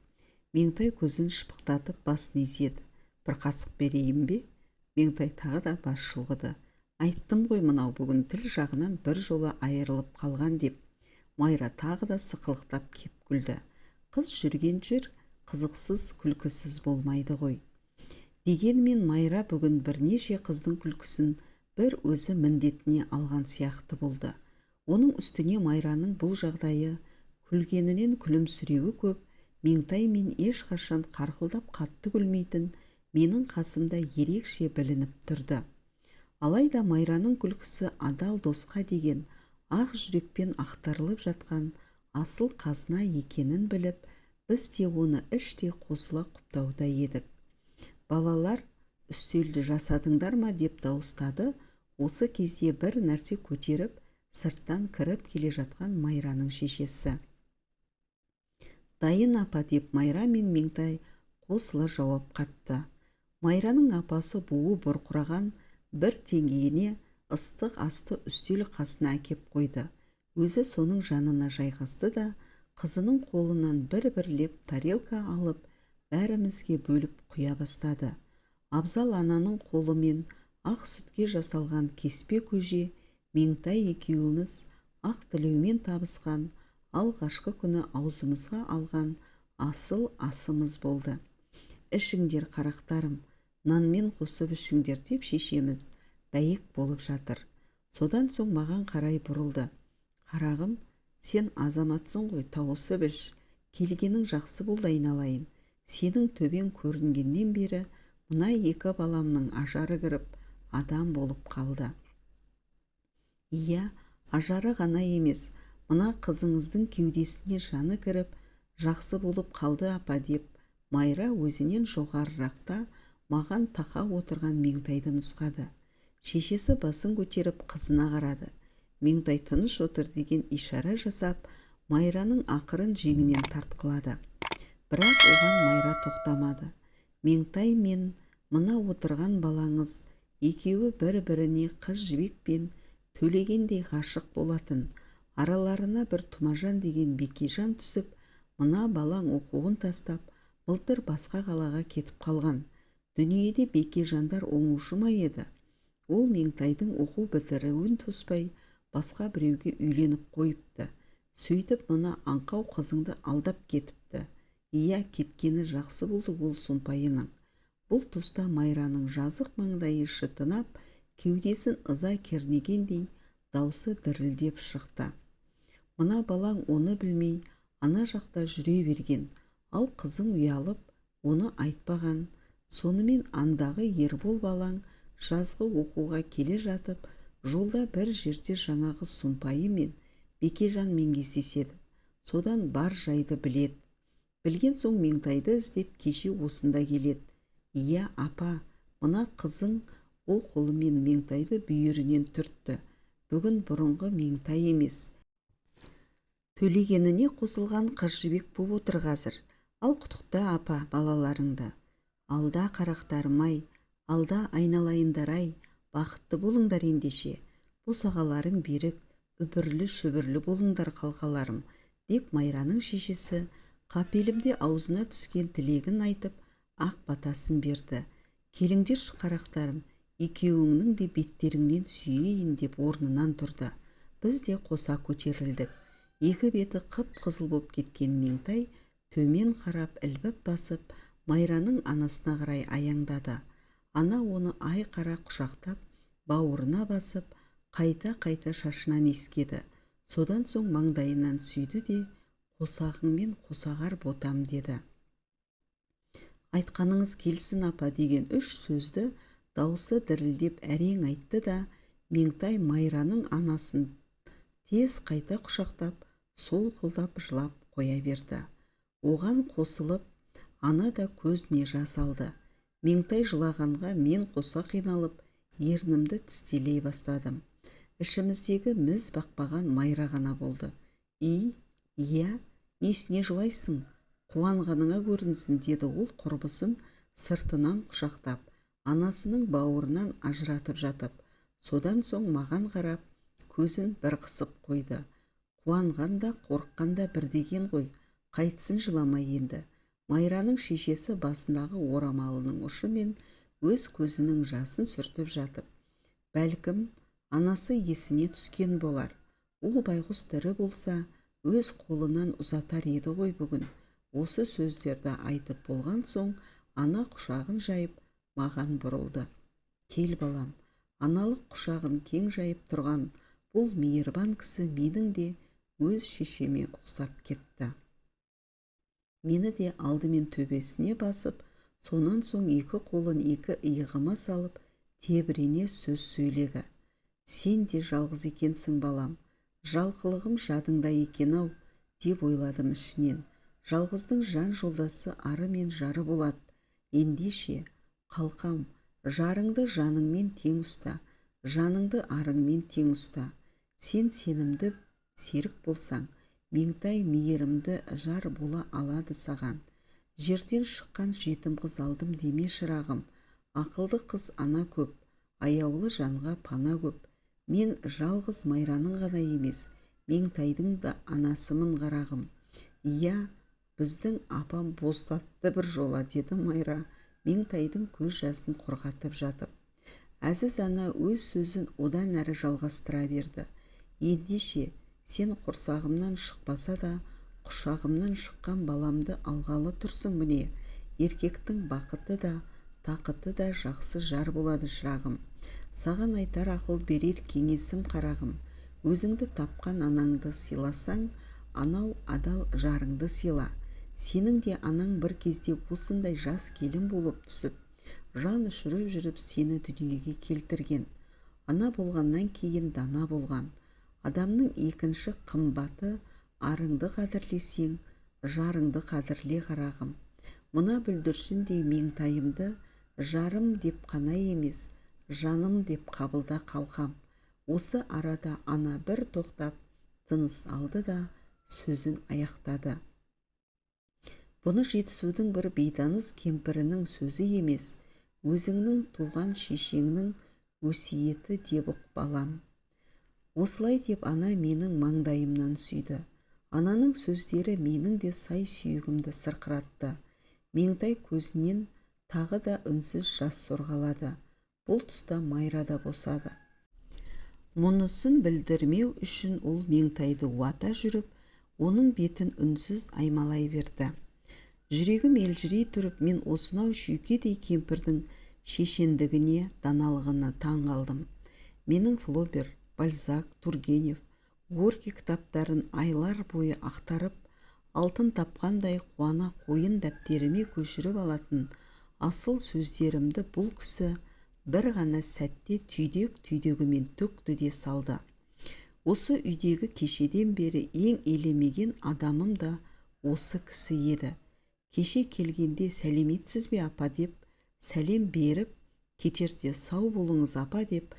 Меңтай көзін шыпықтатып басын изеді. Бір қасық берейін бе? Меңтай тағы да бас шұлғыды. Айттым ғой, мынау бүгін тіл жағынан бір жола айырылып қалған деп. Майра тағы да сықылықтап кеп күлді. Қыз жүрген жер қызықсыз, күлкісіз болмайды ғой. Дегенмен Майра бүгін бірнеше қыздың күлкісін бір өзі міндетіне алған сияқты болды. Оның үстіне Майраның бұл жағдайы күлгенінен күлімсіреуі көп. Меңтай мен ешқашан қарқылдап қатты күлмейтін менің қасымда ерекше білініп тұрды. Алайда Майраның күлкісі адал досқа деген ақ жүрекпен ақтарылып жатқан асыл қазына екенін біліп, біз де оны іштей қосыла құптауда едік. Балалар, үстелді жасадыңдар ма деп дауыстады. Осы кезде бір нәрсе көтеріп, сырттан кіріп келе жатқан Майраның шешесі. Дайын апа, деп Майра мен Меңтай қосыла жауап қатты. Майраның апасы буы бұрқыраған бір теңгене ыстық асты үстел қасына әкеп қойды. Өзі соның жанына жайғасты да, қызының қолынан бір-бірлеп тарелка алып, бәрімізге бөліп құя бастады. Абзал ананың қолымен ақ сүтке жасалған кеспе көже, Меңтай екеуіміз ақ тілеумен табысқан алғашқы күні аузымызға алған асыл асымыз болды. Ішіңдер қарақтарым, нанмен қосып ішіңдер деп шешеміз бәйек болып жатыр. Содан соң маған қарай бұрылды. Қарағым, сен азаматсың ғой, тауысып іш. Келгенің жақсы болды айналайын. Сенің төбең көрінгеннен бері мына екі баламның ажары кіріп, адам болып қалды. Иә, ажары ғана емес, мына қызыңыздың кеудесіне жаны кіріп, жақсы болып қалды апа деп, Майра өзінен жоғарырақта маған тақа отырған Меңтайды нұсқады. Шешесі басын көтеріп қызына қарады. Меңтай тыныш отыр деген ишара жасап, Майраның ақырын жеңінен тартқылады. Бірақ оған Майра тоқтамады. Меңтай мен мына отырған балаңыз екеуі бір-біріне қыз жібекпен төлегендей ғашық болатын. Араларына бір Тұмажан деген Бекежан түсіп, мына балаң оқуын тастап, былтыр басқа қалаға кетіп қалған. Дүниеде Бекежандар оңушы ма еді? Ол Меңтайдың оқу бітіруін тоспай, басқа біреуге үйленіп қойыпты. Сөйтіп мұны аңқау қызыңды алдап кетіпті. Иә, кеткені жақсы болды ол сұмпайының. Бұл тұста Майраның жазық маңдайы шытынап, кеудесін ыза кернегендей даусы дірілдеп шықты. Мына балаң оны білмей, ана жақта жүре берген, ал қызың ұялып, оны айтпаған. Сонымен андағы Ербол балаң жазғы оқуға келе жатып, жолда бір жерде жаңағы сұмпайы мен Бекежанмен кездеседі. Содан бар жайды біледі. Білген соң Меңтайды іздеп кеше осында келеді. Иә, апа, мына қызың ол қолымен Меңтайды бүйірінен түртті. Бүгін бұрынғы Меңтай емес, төлегеніне қосылған қыз жібек боп отыр қазір. Ал құттықта апа балаларыңды. Алда қарақтарым-ай, алда айналайындар-ай, бақытты болыңдар ендеше. Босағаларың берік, үбірлі-шүбірлі болыңдар қалқаларым, деп Майраның шешесі қапелімде аузына түскен тілегін айтып, ақ батасын берді. Келіңдерші қарақтарым, екеуіңнің де беттеріңнен сүйейін деп орнынан тұрды. Біз де қоса көтерілдік. Екі беті қып-қызыл боп кеткен Меңтай төмен қарап ілбіп басып, Майраның анасына қарай аяңдады. Ана оны ай қара құшақтап, бауырына басып, қайта-қайта шашынан иіскеді. Содан соң маңдайынан сүйді де, қосағыңмен қосағар ботам деді. Айтқаныңыз келсін апа деген үш сөзді даусы дірілдеп әрең айтты да, Меңтай Майраның анасын тез қайта құшақтап, сол қылдап жылап қоя берді. Оған қосылып, ана да көзіне жас алды. Меңтай жылағанға мен қоса қиналып, ернімді тістелей бастадым. Ішіміздегі міз бақпаған Майра ғана болды. Иә, несіне жылайсың? Қуанғаныңа көрінсін, деді ол құрбысын сыртынан құшақтап, анасының бауырынан ажыратып жатып. Содан соң маған қарап, көзін бір қысып қойды. Қуанғанда, қорыққанда бір деген ғой, қайтсын жыламай енді. Майраның шешесі басындағы орамалының ұшымен өз көзінің жасын сүртіп жатып. Бәлкім, анасы есіне түскен болар. Ол байғұс тірі болса, өз қолынан ұзатар еді ғой бүгін. Осы сөздерді айтып болған соң, ана құшағын жайып, маған бұрылды. Кел балам, аналық құшағын кең жайып тұрған бұл мейірбан кісі менің де өз шешеме ұқсап кетті. Мені де алдымен төбесіне басып, сонан соң екі қолын екі иығыма салып, тебірене сөз сөйледі. Сен де жалғыз екенсің балам, жалқылығым жадыңда екен-ау, деп ойладым ішінен. Жалғыздың жан жолдасы ары мен жары болады. Ендеше, қалқам, жарыңды жаныңмен тең ұста, жаныңды арыңмен тең ұста. Сен сенімді серік болсаң, Меңтай мейірімді жар бола алады саған. Жерден шыққан жетім қыз алдым деме шырағым. Ақылды қыз ана көп, аяулы жанға пана көп. Мен жалғыз Майраның ғана емес, Меңтайдың да анасымын қарағым. Иә, біздің апам боздатты бір жола, деді Майра, Меңтайдың көз жасын құрғатып жатып. Әзіз ана өз сөзін одан әрі жалғастыра берді. Ендеше, сен құрсағымнан шықпаса да, құшағымнан шыққан баламды алғалы тұрсың міне. еркектің бақыты да, тақыты да жақсы жар болады шырағым. Саған айтар ақыл берер кеңесім қарағым. Өзіңді тапқан анаңды сыйласаң, анау адал жарыңды сыйла. Сенің де анаң бір кезде осындай жас келін болып түсіп, жан ұшырып жүріп сені дүниеге келтірген. Ана болғаннан кейін дана болған. Адамның екінші қымбаты, арыңды қадірлесең, жарыңды қадірле қарағым. Мына бүлдіршіндей меңтайымды жарым деп қана емес, жаным деп қабылда қалқам. Осы арада ана бір тоқтап, тыныс алды да сөзін аяқтады. Бұны жетісудың бір бейтаныс кемпірінің сөзі емес, өзіңнің туған шешеңнің өсиеті деп ұқ балам. Осылай деп ана менің маңдайымнан сүйді. Ананың сөздері менің де сай сүйегімді сырқыратты. Меңтай көзінен тағы да үнсіз жас сорғалады. Бұл тұста Майра да босады. Мұнысын білдірмеу үшін ол Меңтайды уата жүріп, оның бетін үнсіз аймалай берді. Жүрегім елжірей тұрып, мен осынау шүйкедей кемпірдің шешендігіне, даналығына таң қалдым. Менің Флобер, Бальзак, Тургенев, Горький кітаптарын айлар бойы ақтарып, алтын тапқандай қуана қойын дәптеріме көшіріп алатын асыл сөздерімді бұл кісі бір ғана сәтте түйдек-түйдегімен төкті де салды. Осы үйдегі кешеден бері ең елемеген адамым да осы кісі еді. Кеше келгенде сәлеметсіз бе апа деп сәлем беріп, кетерде сау болыңыз апа деп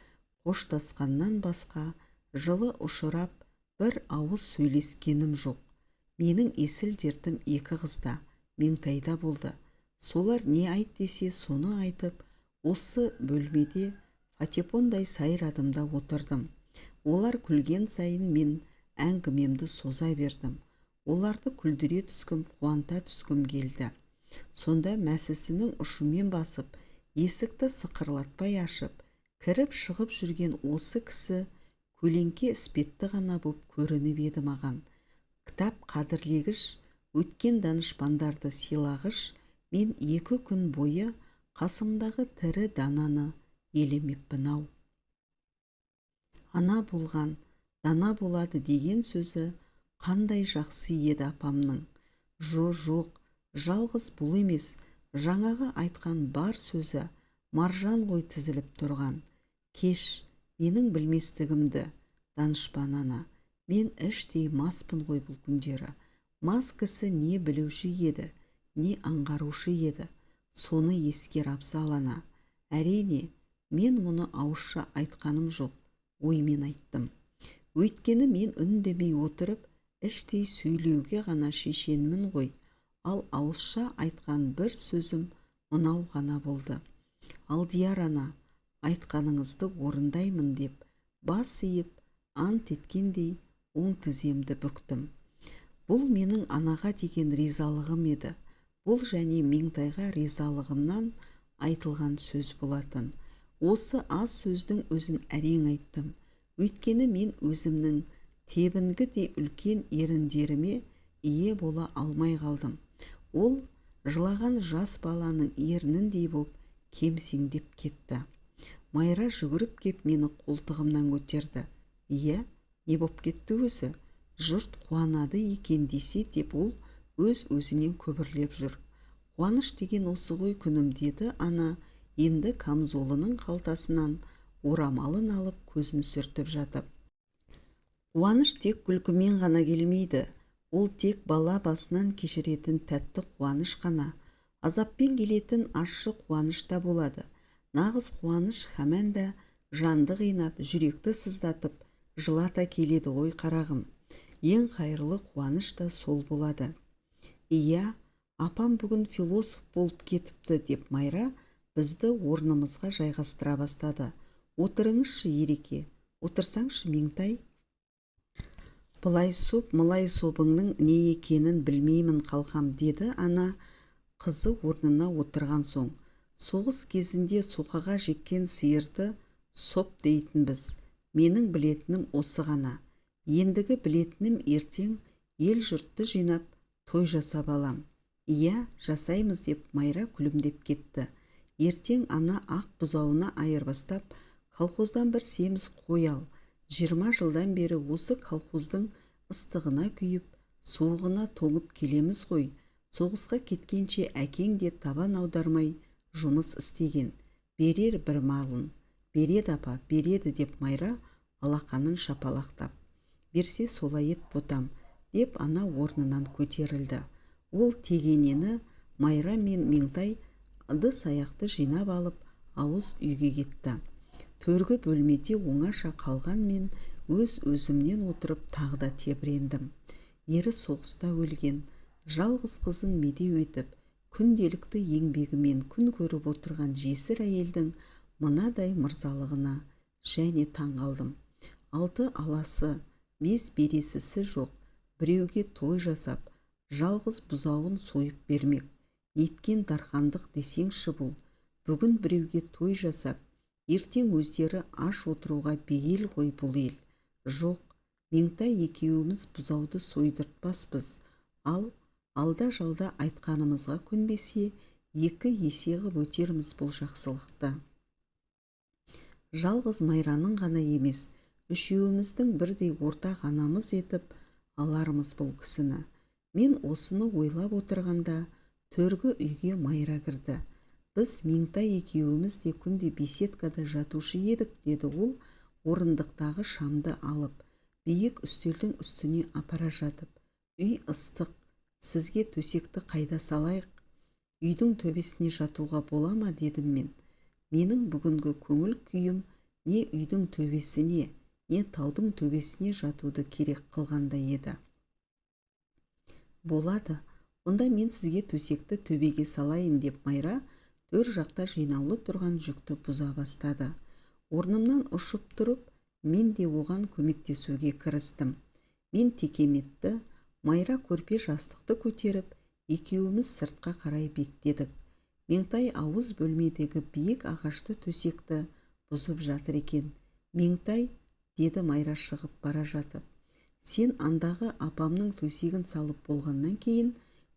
қоштасқаннан басқа жылы ұшырап бір ауыз сөйлескенім жоқ. Менің есіл дертім екі қызда, Меңтайда болды. Солар не айт десе соны айтып, осы бөлмеде фатепондай сайрадымда отырдым. Олар күлген сайын мен әңгімемді соза бердім. Оларды күлдіре түскім, қуанта түскім келді. Сонда мәсісінің ұшымен басып, есікті сықырлатпай ашып, кіріп шығып жүрген осы кісі көлеңке іспетті ғана боп көрініп еді маған. Кітап қадірлегіш, өткен данышпандарды сыйлағыш, мен 2 күн бойы қасымдағы тірі дананы елемеппін-ау. Ана болған, дана болады деген сөзі қандай жақсы еді апамның. Жоқ, жалғыз бұл емес, жаңағы айтқан бар сөзі маржан ғой тізіліп тұрған. Кеш, менің білместігімді, данышпан ана. Мен іштей маспын ғой бұл күндері. Мас кісі не білуші еді, не аңғарушы еді. Соны ескер абзал ана. Әрине, мен мұны ауызша айтқаным жоқ, оймен айттым. Өйткені мен үндемей отырып, іштей сөйлеуге ғана шешенмін ғой. Ал ауызша айтқан бір сөзім мынау ғана болды. Алдияр ана, айтқаныңызды орындаймын деп, бас иіп, ант еткендей оң тіземді бүктім. Бұл менің анаға деген ризалығым еді. Бұл және Меңтайға ризалығымнан айтылған сөз болатын. Осы аз сөздің өзін әрең айттым. Өйткені мен өзімнің тебінгідей үлкен еріндеріме ие бола алмай қалдым. Ол жылаған жас баланың ерніндей боп кемсеңдеп кетті. Майра жүгіріп кеп мені қолтығымнан көтерді. Иә, не боп кетті өзі? Жұрт қуанады екен десе деп ол өз-өзінен көбірлеп жүр. Қуаныш деген осы ғой күнім, деді ана, енді камзолының қалтасынан орамалын алып көзін сүртіп жатып. Қуаныш тек күлкімен ғана келмейді. Ол тек бала басынан кешіретін тәтті қуаныш қана. Азаппен келетін ащы қуаныш та болады. Нағыз қуаныш хәмәнда жанды қинап, жүректі сыздатып, жылата келеді ғой қарағым. Ең қайырлы қуаныш та сол болады. Иә, апам бүгін философ болып кетіпті деп Майра бізді орнымызға жайғастыра бастады. Отырыңызшы Ереке, отырсаңшы Меңтай. Былай соп, мылай сопыңның не екенін білмеймін қалқам, деді ана қызы орнына отырған соң. Соғыс кезінде соқаға жеккен сиырды соп дейтінбіз. Менің білетінім осы ғана. Ендігі білетінім ертең ел жұртты жинап той жасап алам. Иә, жасаймыз деп Майра күлімдеп кетті. Ертең ана ақ бұзауына айырбастап, колхоздан бір семіз қой ал. 20 жылдан бері осы колхоздың ыстығына күйіп, суығына тоңып келеміз ғой. Соғысқа кеткенше әкең де табан аудармай жұмыс істеген. Берер бір малын. Береді апа, береді деп Майра алақанын шапалақтап. Берсе солай ет ботам, деп ана орнынан көтерілді. Ол тегенені Майра мен Меңтай ыдыс-аяқты жинап алып, ауыз үйге кетті. Төргі бөлмеде оңаша қалған мен өз-өзімнен отырып тағы да тебірендім. Ері соғыста өлген, жалғыз қызын медеу етіп, күнделікті еңбегімен күн көріп отырған жесір әйелдің мынадай мырзалығына және таңғалдым. 6 аласы, 5 бересісі жоқ, біреуге той жасап, жалғыз бұзауын сойып бермек. Неткен дархандық десеңші бұл. Бүгін біреуге той жасап, ертең өздері аш отыруға бейіл ғой бұл ел. Жоқ, Меңтай екеуіміз бұзауды сойдыртпаспыз. Ал алда-жалда айтқанымызға көнбесе, 2 есе ғып өтерміз бұл жақсылықты. Жалғыз Майраның ғана емес, үшеуіміздің бірдей ортақ анамыз етіп алармыз бұл кісіні. Мен осыны ойлап отырғанда, төргі үйге Майра кірді. Біз Меңтай екеуіміз де күнде беседкада жатушы едік, деді ол, орындықтағы шамды алып, биік үстелдің үстіне апара жатып. Үй ыстық, сізге төсекті қайда салайық? Үйдің төбесіне жатуға бола ма, дедім мен. Менің бүгінгі көңіл күйім не үйдің төбесіне, не таудың төбесіне жатуды керек қылғанда еді. Болады, онда мен сізге төсекті төбеге салайын, деп Майра төр жақта жинаулы тұрған жүкті бұза бастады. Орнымнан ұшып тұрып, мен де оған көмектесуге кірістім. Мен текеметті, Майра көрпе жастықты көтеріп, екеуіміз сыртқа қарай беттедік. Меңтай ауыз бөлмедегі биік ағашты төсекті бұзып жатыр екен. Меңтай, деді Майра шығып бара жатып, сен андағы апамның төсегін салып болғаннан кейін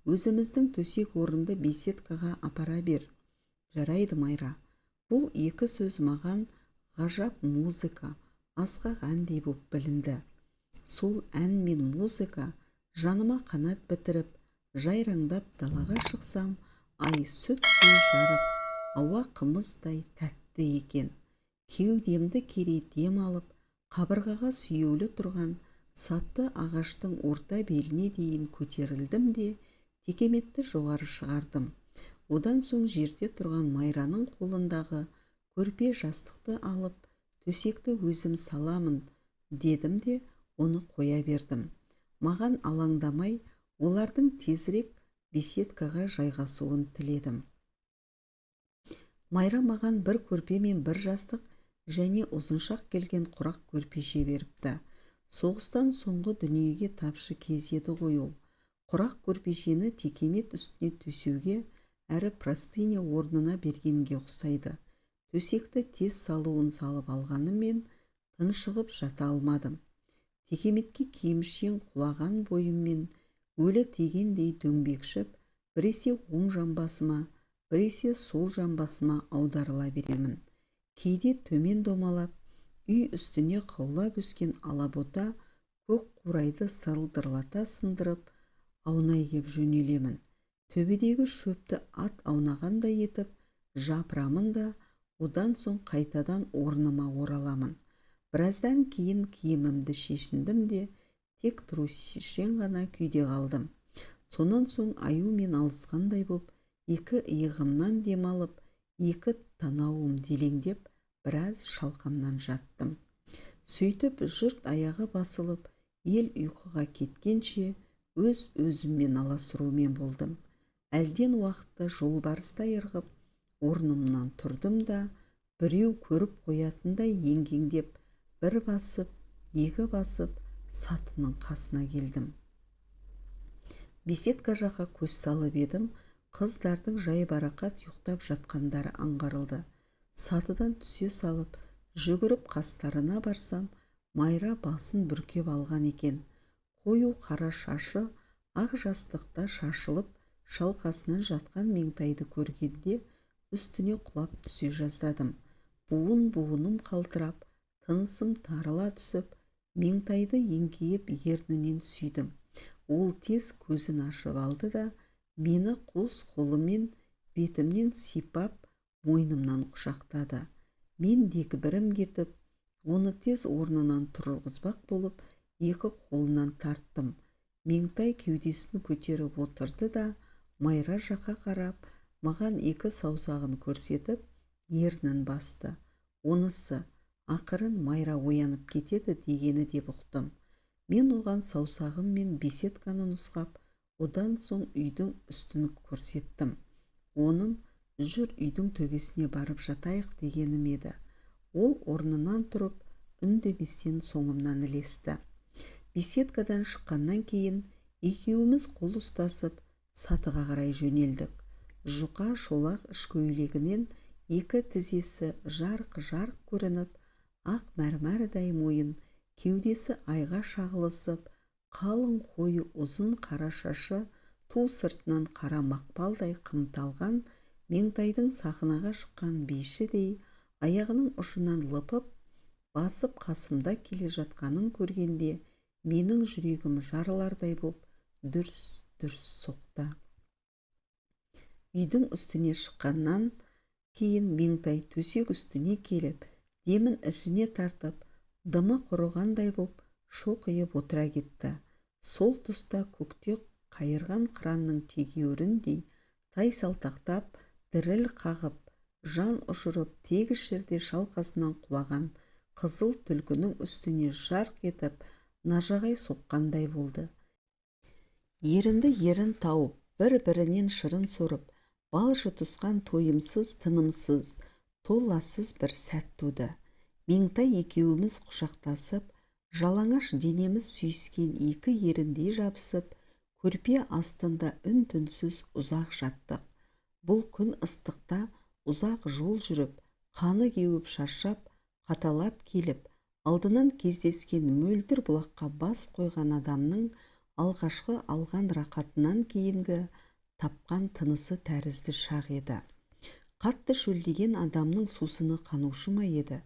өзіміздің төсек орынды беседкаға апара бер. Жарайды, Майра. Бұл 2 сөз маған ғажап музыка, асқақ әндей боп білінді. Сол ән мен музыка жаныма қанат бітіріп, жайраңдап далаға шықсам, ай сүттей жарық, ауа қымыздай тәтті екен. Кеудемді кере дем алып, қабырғаға сүйеулі тұрған сатты ағаштың орта беліне дейін көтерілдім де, текеметті жоғары шығардым. Одан соң жерде тұрған Майраның қолындағы көрпе жастықты алып, төсекті өзім саламын, дедім де оны қоя бердім. Маған алаңдамай, олардың тезірек беседкаға жайғасуын тіледім. Майра маған бір көрпе мен бір жастық және ұзыншақ келген құрақ көрпеше беріпті. Соғыстан соңғы дүниеге тапшы кез еді ғой ол. Құрақ көрпешені текемет үстіне төсеуге әрі простыня орнына бергенге ұқсайды. Төсекті тез салуын салып алғанымен тыншығып жата алмадым. Текеметке киімшең құлаған бойыммен өлі тигендей дөңбекшіп, біресе оң жамбасыма, біресе сол жамбасыма аударыла беремін. Кейде төмен домалап, үй үстіне қаулап өскен алабота көк қурайды сылдырлата сындырып, аунай кеп жөнелемін. Төбедегі шөпті ат аунағандай етіп жапырамын да, одан соң қайтадан орныма ораламын. Біраздан кейін киімімді шешіндім де, тек трусишең ғана күйде қалдым. Сонан соң аюмен алысқандай боп, 2 иығымнан демалып, 2 танауым делеңдеп, біраз шалқамнан жаттым. Сөйтіп жұрт аяғы басылып, ел ұйқыға кеткенше өз-өзіммен аласырумен болдым. Әлден уақытта жолбарыстай ырғып, орнымнан тұрдым да, біреу көріп қоятындай еңгеңдеп, бір басып, 2 басып, сатының қасына келдім. Беседка жаққа көз салып едім, қыздардың жайбарақат ұйықтап жатқандары аңғарылды. Сатыдан түсе салып, жүгіріп қастарына барсам, Майра басын бүркеп алған екен. Қою қара шашы ақ жастықта шашылып, шалқасынан жатқан Меңтайды көргенде үстіне құлап түсе жаздадым. Буын-буыным қалтырап, тынысым тарыла түсіп, Меңтайды еңкейіп ернінен сүйдім. Ол тез көзін ашып алды да, мені қос қолымен бетімнен сипап, мойнымнан құшақтады. Мен дегбірім кетіп, оны тез орнынан тұрғызбақ болып, екі қолынан тарттым. Меңтай кеудесін көтеріп отырды да, Майра жаққа қарап, маған екі саусағын көрсетіп, ернін басты. Онысы, ақырын Майра оянып кетеді дегені деп ұқтым. Мен оған саусағыммен беседканы нұсқап, одан соң үйдің үстін көрсеттім. Оным, жүр үйдің төбесіне барып жатайық дегенім еді. Ол орнынан тұрып, үндеместен соңымнан ілесті. Беседкадан шыққаннан кейін екеуміз қол ұстасып, сатыға қарай жөнелдік. Жұқа шолақ ішкөйлегінен екі тізесі жарқ-жарқ көрініп, ақ мәрмәрдай мойын, кеудесі айға шағылысып, қалың қойы ұзын қара шашы ту сыртынан қара мақпалдай қымталған Меңтайдың сахнаға шыққан бишідей аяғының ұшынан лыпып, басып қасымда келе жатқанын көргенде, менің жүрегім жарылардай боп дүрс-дүрс соқты. Үйдің үстіне шыққаннан кейін Меңтай төсек үстіне келіп, демін ішіне тартып, дымы құрығандай боп шоқиып отыра кетті. Сол тұста көкте қайырған қыранның тегеуріндей тай-салтақтап, діріл қағып, жан ұшырып, тегіс жерде шалқасынан құлаған қызыл түлкінің үстіне жарқ етіп, нажағай соққандай болды. Ерінді ерін тауып, бір-бірінен шырын сорып, бал жұтысқан тойымсыз, тынымсыз, толассыз бір сәт туды. Меңтай екеуміз құшақтасып, жалаңаш денеміз сүйіскен екі еріндей жабысып, көрпе астында үн-түнсіз ұзақ жаттық. Бұл күн ыстықта ұзақ жол жүріп, қаны кеуіп шаршап, қаталап келіп, алдынан кездескен мөлдір бұлаққа бас қойған адамның алғашқы алған рақатынан кейінгі тапқан тынысы тәрізді шақ еді. Қатты шөлдеген адамның сусыны қанушы ма еді?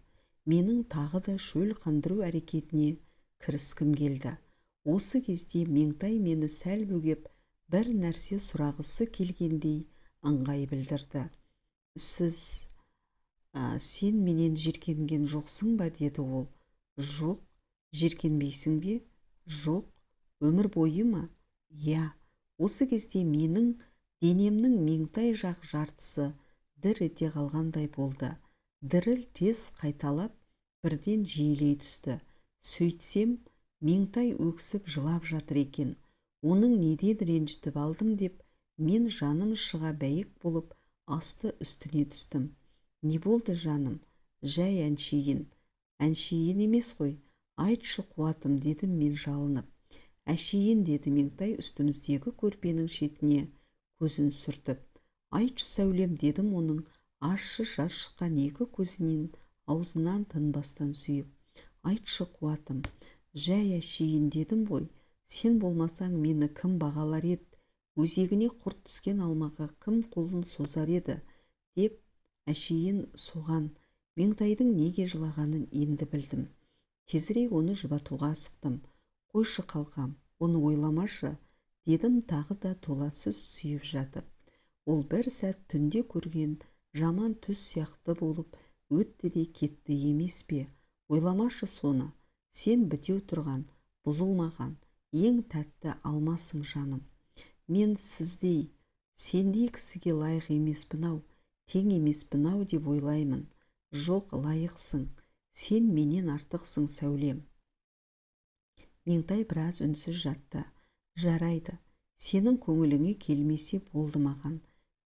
Менің тағы да шөл қандыру әрекетіне кіріскім келді. Осы кезде Меңтай мені сәл бөгеп, бір нәрсе сұрағысы келгендей ыңғай білдірді. Сен менен жиркенген жоқсың ба, деді ол. Жоқ, жиркенбейсің бе? Жоқ, өмір бойы ма? Я, осы кезде менің денемнің Меңтай жақ жартысы дір ете қалғандай болды. Діріл тез қайталап, бірден жиілей түсті. Сөйтсем, Меңтай өксіп жылап жатыр екен. Оның неден ренжітіп алдым деп, мен жаным шыға бәйек болып, асты үстіне түстім. Не болды жаным? Жай әншейін. Әншейін емес қой, айтшы қуатым, дедім мен жалынып. Әшейін, деді Меңтай үстіміздегі көрпенің шетіне көзін сүртіп. Айтшы сәулем, дедім оның ащы жас шыққан екі көзінен аузынан тынбастан сүйіп. Айтшы қуатым. Жай әшейін, дедім ғой. Сен болмасаң мені кім бағалар еді? Өзегіне құрт түскен алмаға кім қолын созар еді? Деп әшейін соған Меңтайдың неге жылағанын енді білдім. Тезірек оны жұбатуға асықтым. Қойшы қалқам, оны ойламашы, дедім тағы да толассыз сүйіп жатып. Ол бір сәт түнде көрген жаман түс сияқты болып өтті де кетті емес пе? Ойламашы соны, сен бітеу тұрған, бұзылмаған, ең тәтті алмасың жаным. Мен сіздей, сендей кісіге лайық емеспін-ау, тең емеспін-ау деп ойлаймын. Жоқ, лайықсың, сен менен артықсың сәулем. Меңтай біраз үнсіз жатты. Жарайды, сенің көңіліңе келмесе болды маған,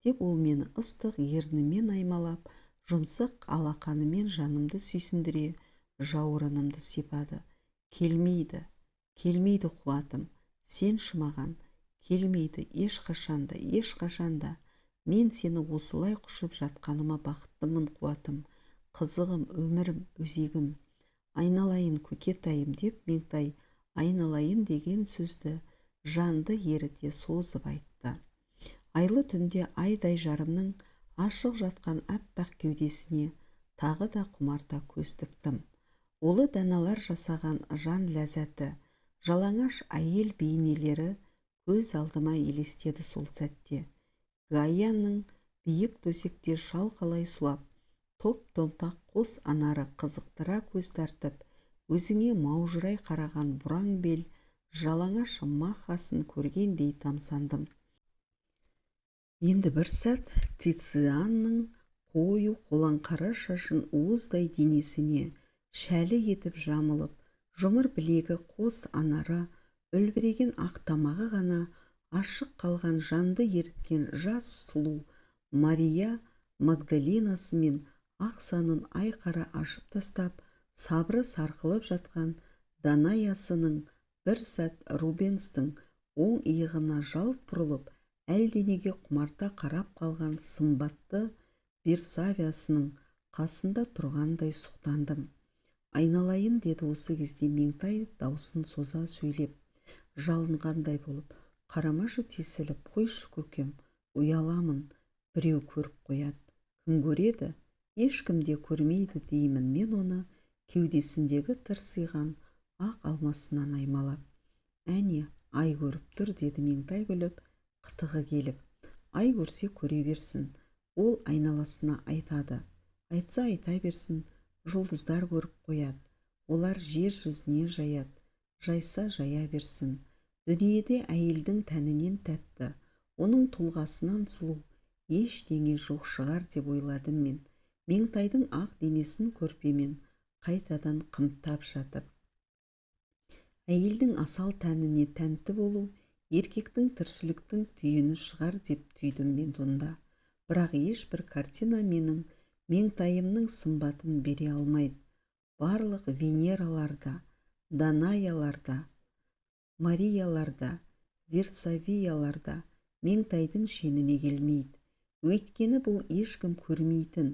деп ол мені ыстық ернімен аймалап, жұмсақ алақанымен жанымды сүйсіндіре, жауырынымды сипады. Келмейді, келмейді қуатым, сен шымаған, келмейді ешқашанда. Мен сені осылай құшып жатқаныма бақыттымын қуатым, қызығым, өмірім, өзегім. Айналайын көкетайым, деп Меңтай айналайын деген сөзді жанды еріте созып айтты. Айлы түнде айдай жарымның ашық жатқан аппақ кеудесіне тағы да құмарта көз тіктім. Улы даналар жасаған жан ләззаты, жалаңаш әйел бейнелері көз алдыма елестеді сол сәтте. Гаяның биік төсекте шалқалай сұлап, топ-томпақ қос анары қызықтыра көз тартып, өзіңе маужырай қараған бұраң бел, жалаңаш махасын көргендей тамсандым. Енді бір сәт Тицианның қою қолаңқара шашын уыздай денесіне шәлі етіп жамылып, жұмыр білегі қос анары, үлбіреген ақ тамағы ғана ашық қалған жанды еріткен жас сұлу Мария Магдалинасы мен ақ санын айқара ашып тастап, сабыры сарқылып жатқан Данаясының бір сәт Рубенстің оң иығына жалт бұрылып, әлденеге құмарта қарап қалған сымбатты Берсавиясының қасында тұрғандай сұқтандым. Айналайын, деді осы кезде Меңтай даусын соза сөйлеп, жалынғандай болып. Қарамашы тесіліп, қойшы көкем, ұяламын, біреу көріп қояды. Кім көреді? Ешкім де көрмейді деймін мен оны кеудесіндегі тырсиған ақ алмасынан аймалап. Әне, ай көріп тұр, деді Меңтай күліп, қытығы келіп. Ай көрсе көре берсін, ол айналасына айтады. Айтса айта берсін, жұлдыздар көріп қояды. Олар жер жүзіне жаяды, жайса жая берсін. Дүниеде әйелдің тәнінен тәтті, оның тұлғасынан сұлу ештеңе жоқ шығар деп ойладым мен. Меңтайдың ақ денесін көрпемен қайтадан қымтап жатып. Әйелдің асал тәніне тәнті болу еркектің тіршіліктің түйіні шығар деп түйдім мен онда. Бірақ ешбір картина менің Меңтайымның сымбатын бере алмайды. Барлық Венераларда, Данаяларда, Марияларда, Версавияларда Меңтайдың шеніне келмейді. Өйткені бұл ешкім көрмейтін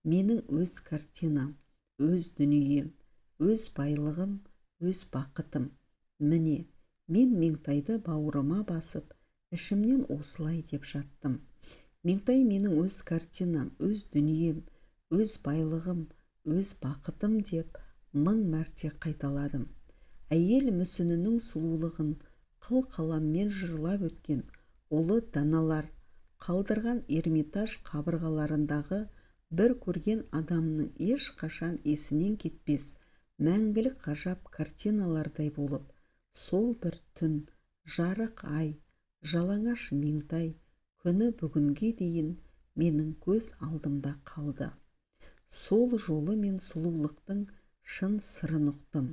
менің өз картинам, өз дүнием, өз байлығым, өз бақытым. Міне, мен Меңтайды бауырыма басып, ішімнен осылай деп жаттым. Меңтай менің өз картинам, өз дүнием, өз байлығым, өз бақытым деп мың мәрте қайталадым. Әйел мүсінінің сұлулығын қыл қаламмен жырлап өткен ұлы даналар қалдырған Эрмитаж қабырғаларындағы бір көрген адамның ешқашан есінен кетпес мәңгілік ғажап картиналардай болып, сол бір түн, жарық ай, жалаңаш Меңтай күні бүгінге дейін менің көз алдымда қалды. Сол жолы мен сұлулықтың шын сырын ұқтым.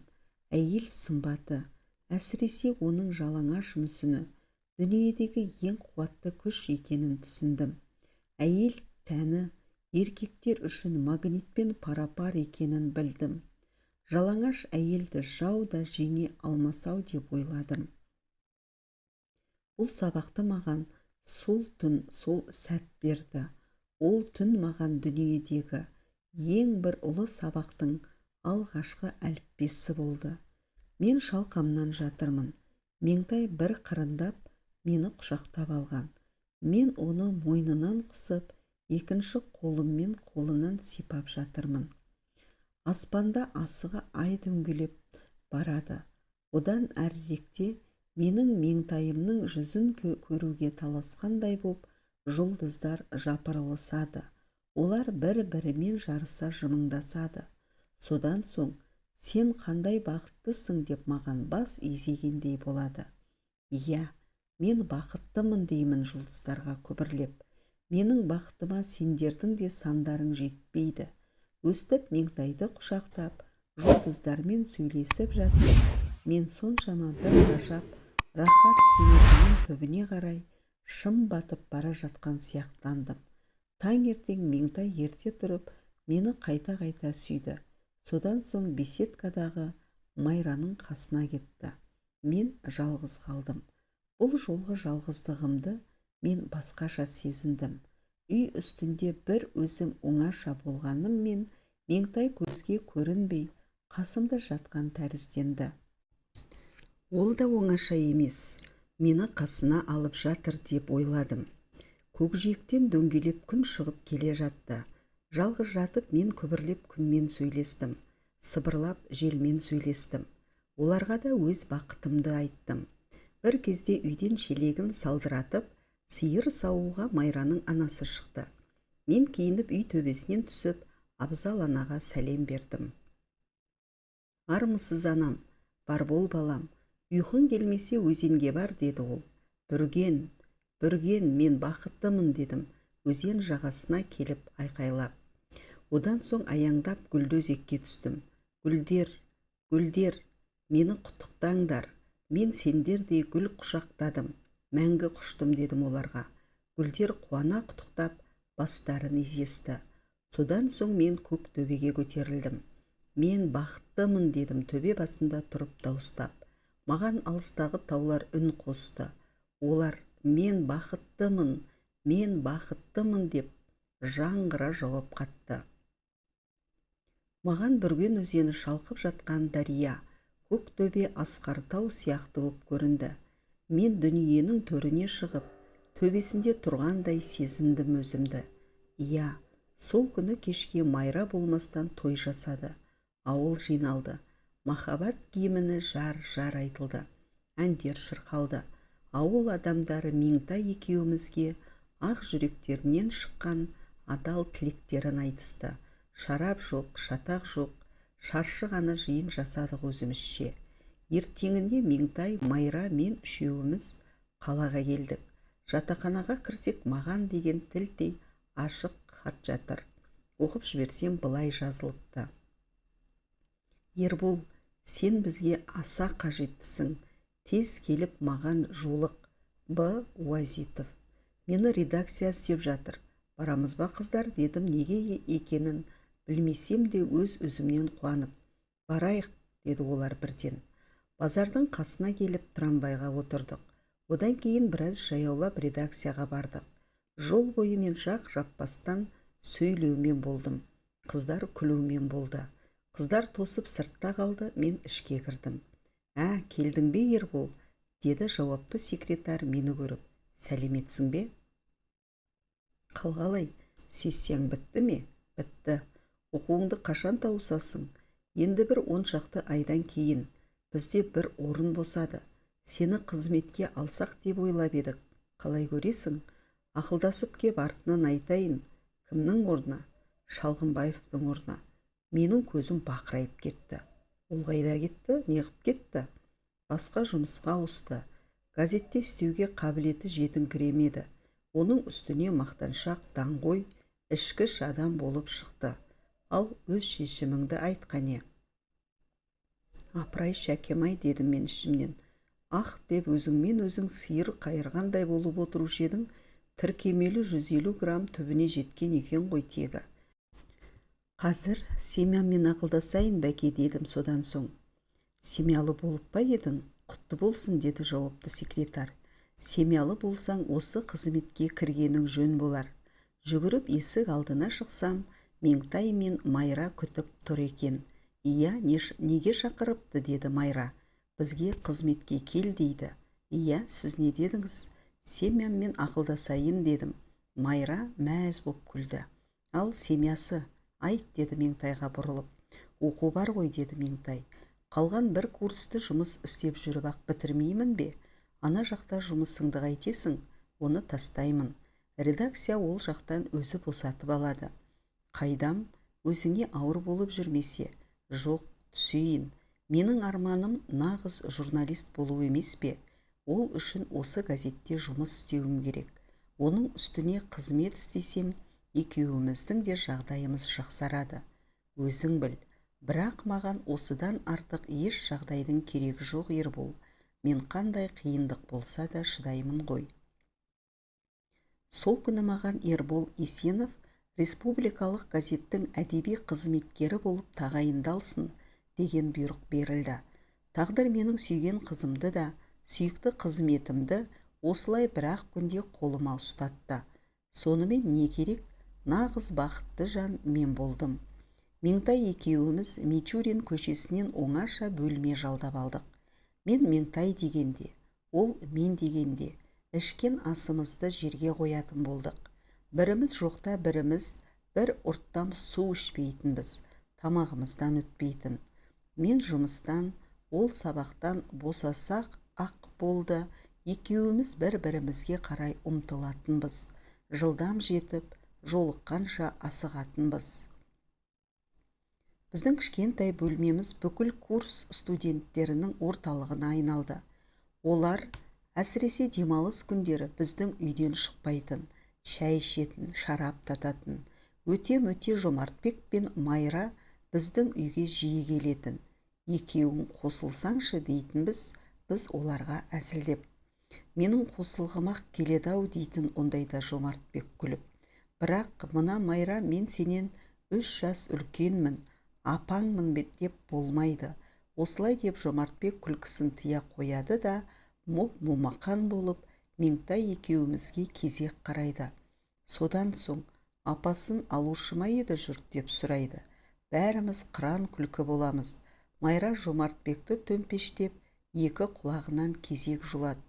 Әйел сымбаты, әсіресе оның жалаңаш мүсіні, дүниедегі ең қуатты күш екенін түсіндім. Әйел тәні еркектер үшін магнитпен пара-пар екенін білдім. Жалаңаш әйелді жау да жеңе алмасау деп ойладым. Бұл сабақты маған сол түн, сол сәт берді. Ол түн маған дүниедегі ең бір ұлы сабақтың алғашқы әліппесі болды. Мен шалқамнан жатырмын. Меңтай бір қырындап мені құшақтап алған. Мен оны мойнынан қысып, екінші қолыммен қолынан сипап жатырмын. Аспанда асығы ай дөңгелеп барады. Одан әріректе менің Меңтайымның жүзін көруге таласқандай боп жұлдыздар жапырылысады. Олар бір-бірімен жарыса жымыңдасады. Содан соң, сен қандай бақыттысың деп маған бас изегендей болады. Иә, мен бақыттымын деймін жұлдыздарға күбірлеп. Менің бақытыма сендердің де сандарың жетпейді. Өстіп Меңтайды құшақтап, жұлдыздармен сөйлесіп жатып, мен соншама бір ғажап, рахат теңізінің түбіне қарай шым батып бара жатқан сияқтандым. Таңертең Меңтай ерте тұрып, мені қайта-қайта сүйді. Содан соң беседкадағы Майраның қасына кетті. Мен жалғыз қалдым. Бұл жолғы жалғыздығымды мен басқаша сезіндім. Үй үстінде бір өзім оңаша болғаным мен Меңтай көзге көрінбей қасымда жатқан тәрізденді. Ол да оңаша емес, мені қасына алып жатыр деп ойладым. Көкжиектен дөңгелеп күн шығып келе жатты. Жалғыз жатып мен күбірлеп күнмен сөйлестім. Сыбырлап желмен сөйлестім. Оларға да өз бақытымды айттым. Бір кезде үйден шелегін салдыратып, сиыр саууға Майраның анасы шықты. Мен киініп үй төбесінен түсіп, Абзал анаға сәлем бердім. Армысыз анам, бар бол балам, ұйқың келмесе өзенге бар, деді ол. Бүрген, мен бақыттымын, дедім, өзен жағасына келіп айқайлап. Одан соң аяңдап гүлдезекке түстім. Гүлдер, мені құттықтаңдар, мен сендердей гүл құшақтадым, мәңгі құштым, дедім оларға. Гүлдер қуана құттықтап, бастарын изесті. Содан соң мен көк төбеге көтерілдім. Мен бақыттымын, дедім төбе басында тұрып дауыстап. Маған алыстағы таулар үн қосты. Олар мен бақыттымын деп жаңғыра жауап қатты. Маған Бүрген өзені шалқып жатқан дария, көк төбе асқар тау сияқты боп көрінді. Мен дүниенің төріне шығып, төбесінде тұрғандай сезіндім өзімді. Иә, сол күні кешке Майра болмастан той жасады. Ауыл жиналды. Махаббат гимні жар айтылды. Әндер шырқалды. Ауыл адамдары Меңтай екеумізге ақ жүректерінен шыққан адал тілектерін айтысты. Шарап жоқ, шатақ жоқ, шаршы ғана жиын жасадық өзімізше. Ертеңінде Меңтай, Майра, мен үшеуіміз қалаға келдік. Жатақханаға кірсек, маған деген тілдей ашық хат жатыр. Оқып жіберсем, былай жазылыпты. Ербол, сен бізге аса қажеттісің. Тез келіп маған жолық. Б. Уазитов. Мені редакция іздеп жатыр. Барамыз ба қыздар, дедім, неге екенін білмесем де өзімнен қуанып. Барайық, деді олар бірден. Базардың қасына келіп трамвайға отырдық. Одан кейін біраз жаяулап редакцияға бардық. Жол бойы мен жақ жаппастан сөйлеумен болдым. Қыздар күлумен болды. Қыздар тосып сыртта қалды, мен ішке кірдім. Келдің бе, Ербол? Деді жауапты секретар мені көріп. Сәлеметсің бе? Қалғалай, сессияң бітті ме? Бітті. Оқуыңды қашан тауысасың? Енді бір 10 шақты айдан кейін. Бізде бір орын босады. Сені қызметке алсақ деп ойлап едік. Қалай көресің? Ақылдасып кеп артынан айтайын. Кімнің орнына? Шалғынбаевтың орнына. Менің көзім бақырайып кетті. Ол қайда кетті? Неғып кетті? Басқа жұмысқа ауысты. Газетте істеуге қабілеті жетіңкіремеді. Оның үстіне мақтаншақ, даңғой, ішкіш адам болып шықты. Ал өз шешіміңді айтқане. Апырай шәкем-ай, дедім мен ішімнен. Деп өзіңмен өзің сиыр қайырғандай болып отырушы едің, тіркемелі 150 грамм түбіне жеткен екен ғой тегі. Қазір семьямен ақылдасайын бәке, дедім содан соң. Семьялы болып па едің? Құтты болсын, деді жауапты секретар. Семьялы болсаң осы қызметке кіргенің жөн болар. Жүгіріп есік алдына шықсам, Меңтай мен Майра күтіп тұр екен. Иә, неге шақырыпты, деді Майра. Бізге қызметке кел дейді. Иә, сіз не дедіңіз? Семьямен ақылдасайын дедім. Майра мәз боп күлді. Ал семьясы? Айт, деді Меңтайға бұрылып. Оқу бар ғой, деді Меңтай. Қалған бір курсты жұмыс істеп жүріп ақ бітірмеймін бе? Ана жақта жұмысыңды қайтесің? Оны тастаймын. Редакция ол жақтан өзі босатып алады. Қайдам, өзіңе ауыр болып жүрмесе? Жоқ, түсейін. Менің арманым нағыз журналист болу емес пе? Ол үшін осы газетте жұмыс істеуім керек. Оның үстіне қызмет істесем, екеуіміздің де жағдайымыз жақсарады. Өзің біл, бірақ маған осыдан артық еш жағдайдың керегі жоқ, Ербол. Мен қандай қиындық болса да шыдаймын ғой. Сол күні маған Ербол Есенов республикалық газеттің әдеби қызметкері болып тағайындалсын деген бұйрық берілді. Тағдыр менің сүйген қызымды да, сүйікті қызметімді осылай бір-ақ күнде қолыма ұстатты. Сонымен не керек? Нағыз бақытты жан мен болдым. Меңтай екеуіміз Мичурин көшесінен оңаша бөлме жалдап алдық. Мен Меңтай дегенде, ол мен дегенде, Ішкен асымызды жерге қоятын болдық. Біріміз жоқта біріміз бір ұрттам су ішпейтінбіз, тамағымыздан өтпейтін. Мен жұмыстан, ол сабақтан босасақ ақ болды, екеуіміз бір-бірімізге қарай ұмтылатынбыз. Жылдам жетіп, жолыққанша асығатынбыз. Біздің кішкентай бөлмеміз бүкіл курс студенттерінің орталығына айналды. Олар әсіресе демалыс күндері біздің үйден шықпайтын, шәй ішетін, шарап тататын. Өте-мөте Жомартбек пен Майра біздің үйге жиі келетін. Екеуің қосылсаңшы дейтінбіз, біз оларға әзілдеп. Менің қосылғым-ақ келеді-ау дейтін ондайда Жомартбек күліп. Бірақ мына Майра, мен сенен 3 жас үлкенмін, апаңмын деп болмайды. Осылай деп Жомартбек күлкісін тия қояды да, момақан болып, Меңтай екеуімізге кезек қарайды. Содан соң, апасын алушы ма еді жұрт деп сұрайды. Бәріміз қыран күлкі боламыз. Майра Жомартбекті төмпештеп, екі құлағынан кезек жұлады.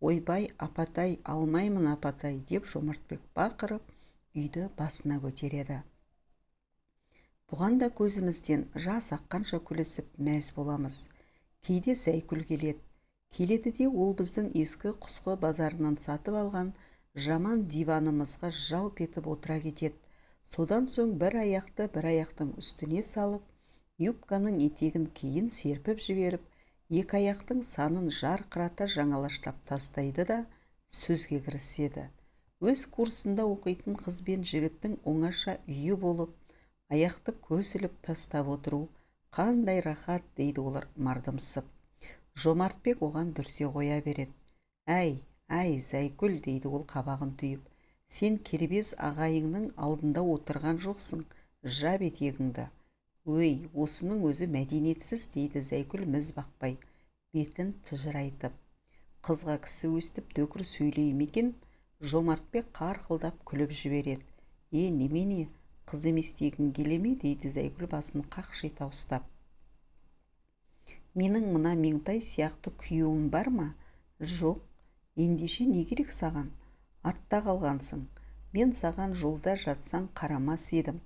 Ойбай, апатай, алмаймын апатай деп Жомартбек бақырып, үйді басына көтереді. Бұған да көзімізден жас аққанша күлісіп мәз боламыз. Кейде Зайкүл келеді. Келеді де ол біздің ескі құсқы базарынан сатып алған жаман диванымызға жалп етіп отыра кетеді. Содан соң бір аяқты бір аяқтың үстіне салып, юбканың етегін кейін серпіп жіберіп, екі аяқтың санын жарқырата жаңалаштап тастайды да сөзге кіріседі. Өз курсында оқитын қыз бен жігіттің оңаша үйі болып, аяқты көз іліп тастап отыру қандай рахат дейді олар мардымсып. Жомартбек оған дүрсе қоя береді. Әй, Зайкүл дейді ол қабағын түйіп. Сен кербез ағайыңның алдында отырған жоқсың, жап етегіңді. Өй, осының өзі мәдениетсіз дейді Зайкүл міз бақпай, бетін тыжырайтып. Қызға кісі өстіп дөкір сөйлей ме екен? Жомартбек қарқылдап күліп жібереді. Немене? Қыз емес дегің келе ме дейді Зайкүл басын қақшита ұстап. Менің мына Меңтай сияқты күйеуім бар ма? Жоқ, ендеше не керек саған? Артта қалғансың. Мен саған жолда жатсаң қарамас едім.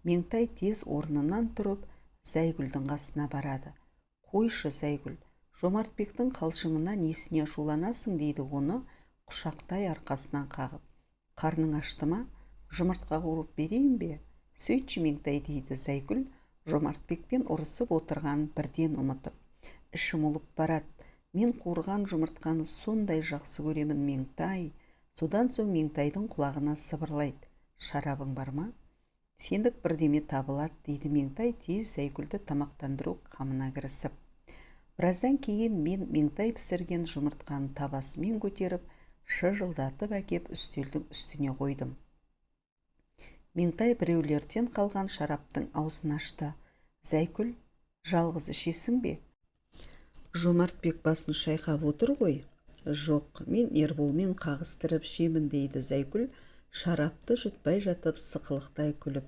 Меңтай тез орнынан тұрып, Зайкүлдің қасына барады. Қойшы, Зайкүл, Жомартбектің қалжыңына несіне ашуланасың дейді оны құшақтай арқасынан қағып. Қарның ашты ма? Жұмыртқа қуырып берейін бе? Сөйтші Меңтай дейді Зайкүл, Жомартбекпен ұрысып отырғанын бірден ұмытып. Ішім ұлып барады. Мен қуырған жұмыртқаны сондай жақсы көремін, Меңтай. Содан соң Меңтайдың құлағына сыбырлайды. Шарабың бар ма? Сендік бірдеме табылады дейді Меңтай тез Зайкүлді тамақтандыру қамына кірісіп. Біраздан кейін мен Меңтай пісірген жұмыртқаны табасымен көтеріп, шыжылдатып әкеп үстелдің үстіне қойдым. Меңтай біреулерден қалған шараптың аузын ашты. Зайкүл, жалғыз ішесің бе? Жомартбек басын шайқап отыр ғой. Жоқ, мен Ерболмен қағыстырып ішемін дейді Зайкүл, шарапты жұтпай жатып сықылықтай күліп.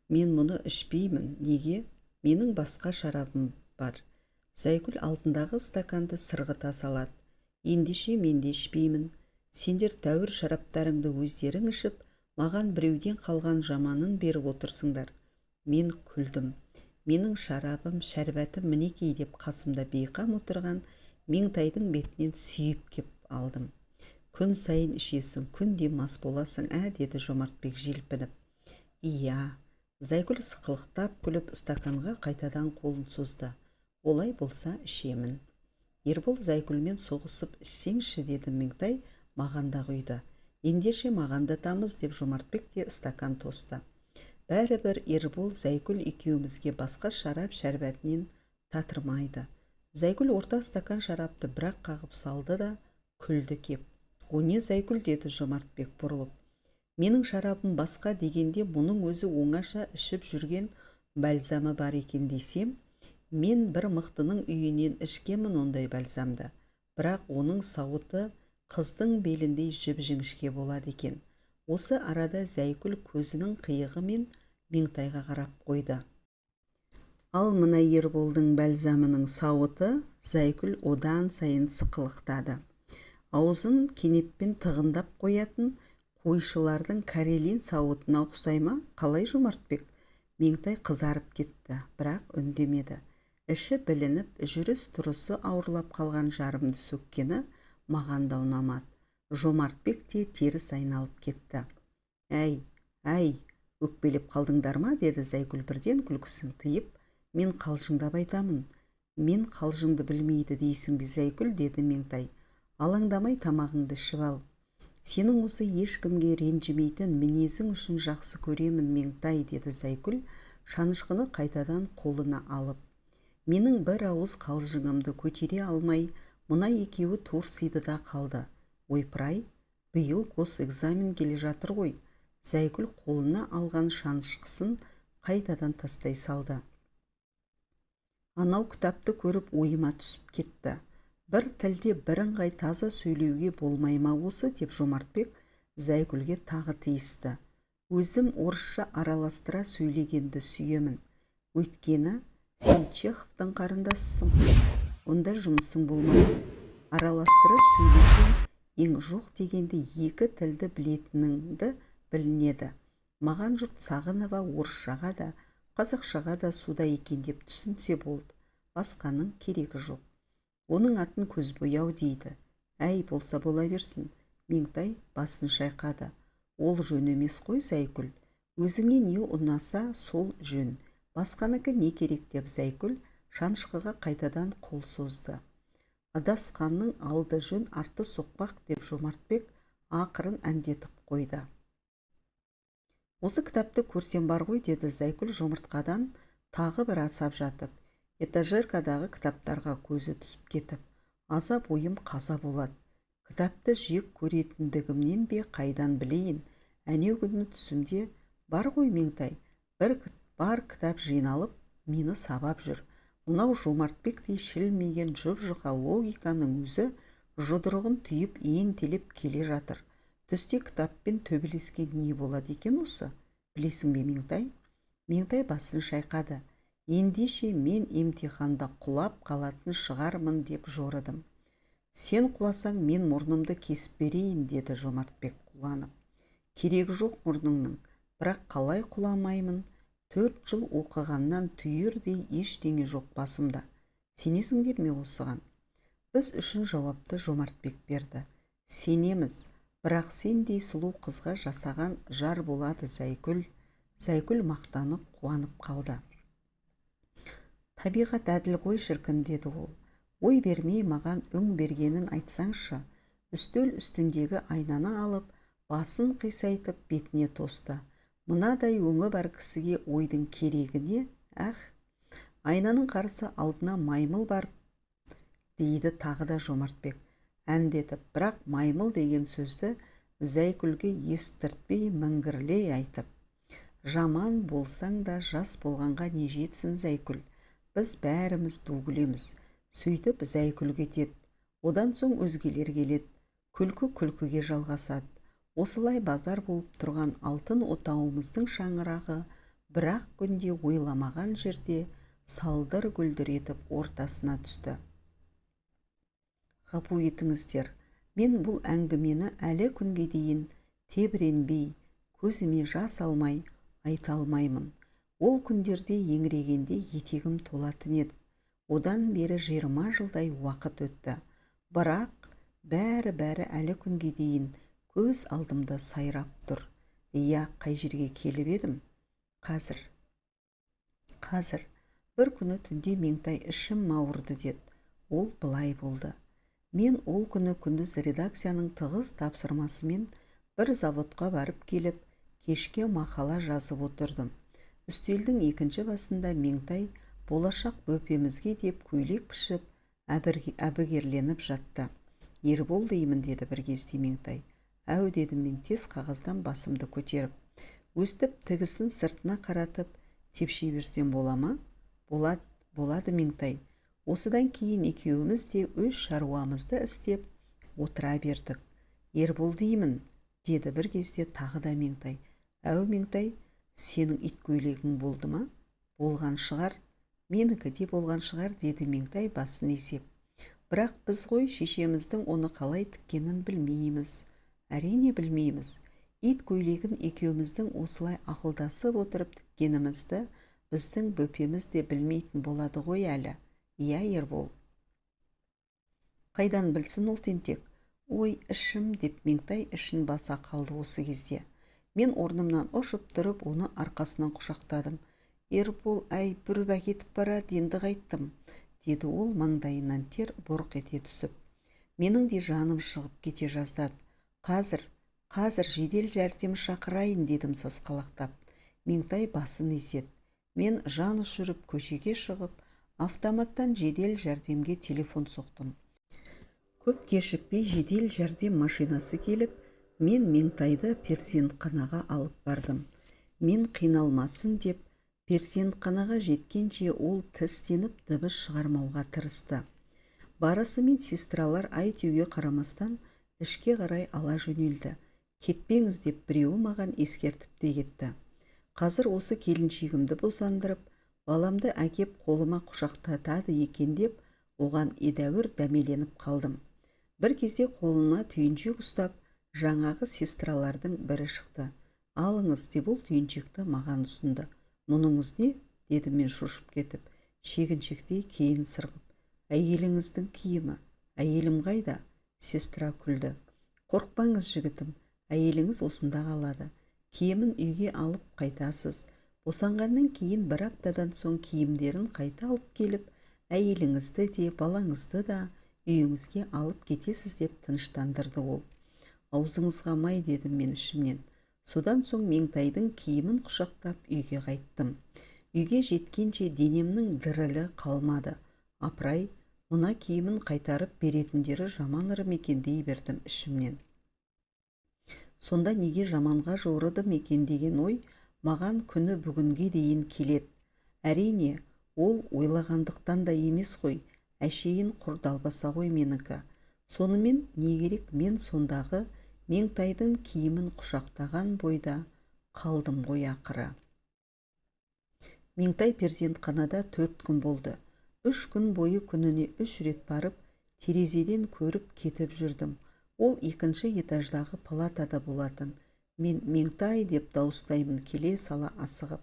Мен мұны ішпеймін. Неге? Менің басқа шарабым бар. Зайкүл алдындағы стаканды сырғыта салады. Ендеше мен де ішпеймін. Сендер тәуір шараптарыңды өздерің ішіп, маған біреуден қалған жаманын беріп отырсыңдар. Мен күлдім. Менің шарабым, шәрбәтім мінекей деп қасымда бейқам отырған Меңтайдың бетінен сүйіп кеп алдым. Күн сайын ішесің, күнде мас боласың, деді Жомартбек желпініп. Иә, Зайкүл сықылықтап күліп стаканға қайтадан қолын созды. Олай болса ішемін. Ербол Зайкүлмен соғысып ішсеңші деді Меңтай маған да құйды. Ендеше маған да тамыз деп Жомартбек те стакан тосты. Бәрібір Ербол Зайкүл екеумізге басқа шарап шәрбәтінен татырмайды. Зайкүл орта стакан шарапты бірақ қағып салды да күлді кеп. О не, Зайкүл деді Жомартбек бұрылып. Менің шарабым басқа дегенде мұның өзі оңаша ішіп жүрген бальзамы бар екен десем, мен бір мықтының үйінен ішкемін ондай бальзамды. Бірақ оның сауыты қыздың беліндей жіп-жіңішке болады екен. Осы арада Зайкүл көзінің қиығымен Меңтайға қарап қойды. Ал мына Ерболдың бальзамының сауыты? Зайкүл одан сайын сықылықтады. аузын кенеппен тығындап қоятын қойшылардың карелин сауытына ұқсай ма? Қалай, Жомартбек? Меңтай қызарып кетті, бірақ үндемеді. Іші білініп, жүріс-тұрысы ауырлап қалған жарымды сөккені маған да ұнамады. Жомартбек те теріс айналып кетті. Әй, өкпелеп қалдыңдар ма? Деді Зайгүл бірден күлкісін тыйып. Мен қалжыңдап айтамын. Мен қалжыңды білмейді дейсің бе, Зайгүл? Деді Меңтай. Алаңдамай тамағыңды ішіп ал. Сенің осы ешкімге ренжімейтін мінезің үшін жақсы көремін, Меңтай, деді Зайгүл, шанышқыны қайтадан қолына алып. Менің бір ауыз қалжыңымды көтере алмай, мына екеуі торсиды да қалды. Ойпыр-ай, биыл гос-экзамен келе жатыр ғой. Зайгүл қолына алған шанышқысын қайтадан тастай салды. Анау кітапты көріп ойыма түсіп кетті. Бір тілде бірыңғай таза сөйлеуге болмай ма осы, деп Жомартбек Зайгүлге тағы тиісті. Өзім орысша араластыра сөйлегенді сүйемін. Өйткені сен Чеховтың қарындасысың. Онда жұмысың болмасын. Араластырып сөйлесең, ең жоқ дегенде екі тілді білетініңді білінеді. Маған жұрт Сағынова орысшаға да, қазақшаға да суда екен деп түсінсе болды. Басқаның керегі жоқ. Оның атын Көзбояу дейді. Әй, болса бола берсін. Меңтай басын шайқады. Ол жөн емес қой, Зайгүл. Өзіңе не ұнаса, сол жөн. Басқаныкі не керек, деп Зайгүл шанышқыға қайтадан қол созды. Адасқанның алды жөн, арты соқпақ, деп Жомартбек ақырын әндетіп қойды. Осы кітапты көрсем бар ғой, деді Зайгүл жұмыртқадан тағы бір асап жатып. Этажеркадағы кітаптарға көзі түсіп кетіп, азап ойым қаза болады. Кітапты жек көретіндігімнен бе қайдан білейін? Әнеу күні түсімде бар ғой, Меңтай, бар кітап жиналып, мені сабап жүр. Мынау Жомартбектей шілмеген жұп-жұқа логиканың өзі жұдырығын түйіп ентелеп келе жатыр. Түсте кітаппен төбелескен не болады екен осы? Білесің бе, Меңтай? Меңтай басын шайқады. Ендеше мен емтиханда құлап қалатын шығармын, деп жорыдым. Сен құласаң, мен мұрнымды кесіп берейін, деді Жомартбек құланып. Керегі жоқ мұрныңның, бірақ қалай құламаймын? 4 жыл оқығаннан түйірдей ештеңе жоқ басымда. Сенесіңдер ме осыған? Біз үшін жауапты Жомартбек берді. Сенеміз, бірақ сендей сұлу қызға жасаған жар болады, Зайгүл. Зайгүл мақтанып, қуанып қалды. Табиғат әділ ғой, шіркін, деді ол. Ой бермей маған өң бергенін айтсаңшы. Үстел үстіндегі айнаны алып, басын қисайтып бетіне тосты. Мынадай өңі бар кісіге ойдың керегі не? Айнаның қарсы алдына маймыл бар, дейді тағы да Жомартбек әндетіп, бірақ маймыл деген сөзді Зайгүлге естіртпей міңгірлей айтып. Жаман болсаң да жас болғанға не жетсін, Зайгүл. Біз бәріміз дугілеміз. Сөйтіп Зайгүл кетеді. Одан соң өзгелер келеді. Күлкі күлкіге жалғасады. Осылай базар болып тұрған алтын отауымыздың шаңырағы бірақ күнде ойламаған жерде салдыр-гүлдір етіп ортасына түсті. Ғапу етіңіздер, мен бұл әңгімені әлі күнге дейін тебіренбей, көзіме жас алмай айта алмаймын. Ол күндерде еңірегенде етегім толатын еді. Одан бері 20 жылдай уақыт өтті. Бірақ бәрі әлі күнге дейін көз алдымда сайрап тұр. Қай жерге келіп едім? Қазір. Бір күні түнде Меңтай ішім ауырды деді. Ол былай болды. Мен ол күні күндіз редакцияның тығыз тапсырмасымен бір заводқа барып келіп, кешке мақала жазып отырдым. Үстелдің екінші басында Меңтай болашақ бөпемізге деп көйлек пішіп, әбігерленіп жатты. Ербол деймін, деді бір кезде Меңтай. Әу, дедім мен тез қағаздан басымды көтеріп. Өстіп тігісін сыртына қаратып, тепши берсем бола ма? Болады, Меңтай. Осыдан кейін екеуіміз де өз шаруамызды істеп отыра бердік. Ербол деймін, деді бір кезде тағы да Меңтай. Әу, Меңтай, сенің ит көйлегің болды ма? Болған шығар. Менікі де болған шығар, деді Меңтай басын изеп. Бірақ біз ғой шешеміздің оны қалай тіккенін білмейміз. Әрине білмейміз. Ит көйлегін екеуміздің осылай ақылдасып отырып тіккенімізді біздің бөпеміз де білмейтін болады ғой әлі. Иә, Ербол. Қайдан білсін ол тентек? Ой, ішім деп Меңтай ішін баса қалды осы кезде. Мен орнымнан ұшып тұрып оны арқасынан құшақтадым. Ербол, әй, бүріп әкетіп барады, енді қайттым, деді ол маңдайынан тер бұрқ ете түсіп. Менің де жаным шығып кете жаздады. Қазір жедел жәрдем шақырайын, дедім сасқалақтап. Меңтай басын изеді. Мен жан ұшырып көшеге шығып, автоматтан жедел жәрдемге телефон соқтым. Көп кешікпей жедел жәрдем машинасы келіп, мен Меңтайды перзентханаға алып бардым. Мен қиналмасын деп, перзентханаға жеткенше ол тістеніп дыбыс шығармауға тырысты. Барысымен сестралар әйтеуге қарамастан ішке қарай ала жөнелді. Кетпеңіз деп біреуі маған ескертіп те кетті. Қазір осы келіншегімді босандырып, баламды әкеп қолыма құшақтатады екен деп, оған едәуір дәмеленіп қалдым. Бір кезде қолына түйіншек ұстап, жаңағы сестралардың бірі шықты. Алыңыз деп ол түйіншекті маған ұсынды. Мұныңыз не? Деді мен шошып кетіп, шегіншектей кейін сырғып. Әйеліңіздің киімі. Әйелім қайда? Сестра күлді. Қорқпаңыз жігітім, әйеліңіз осында қалады. Киімін үйге алып қайтасыз. Босанғаннан кейін бір аптадан соң киімдерін қайта алып келіп, әйеліңізді де, балаңызды да үйіңізге алып кетесіз деп тыныштандырды ол. Аузыңызға май, дедім мен ішімнен. Содан соң Меңтайдың киімін құшақтап үйге қайттым. Үйге жеткенше денемнің дірілі қалмады. Апырай, мына киімін қайтарып беретіндері жаман ырым екен дей бердім ішімнен. Сонда неге жаманға жорыдым екен деген ой маған күні бүгінге дейін келеді. Әрине, ол ойлағандықтан да емес қой, әшейін құр далбаса ғой менікі. Сонымен не керек, мен сондағы Меңтайдың киімін құшақтаған бойда қалдым ғой ақыры. Меңтай перзентханада 4 күн болды. 3 күн бойы күніне 3 рет барып, терезеден көріп кетіп жүрдім. Ол 2-ші этаждағы палатада болатын. Мен Меңтай деп дауыстаймын келе сала асығып.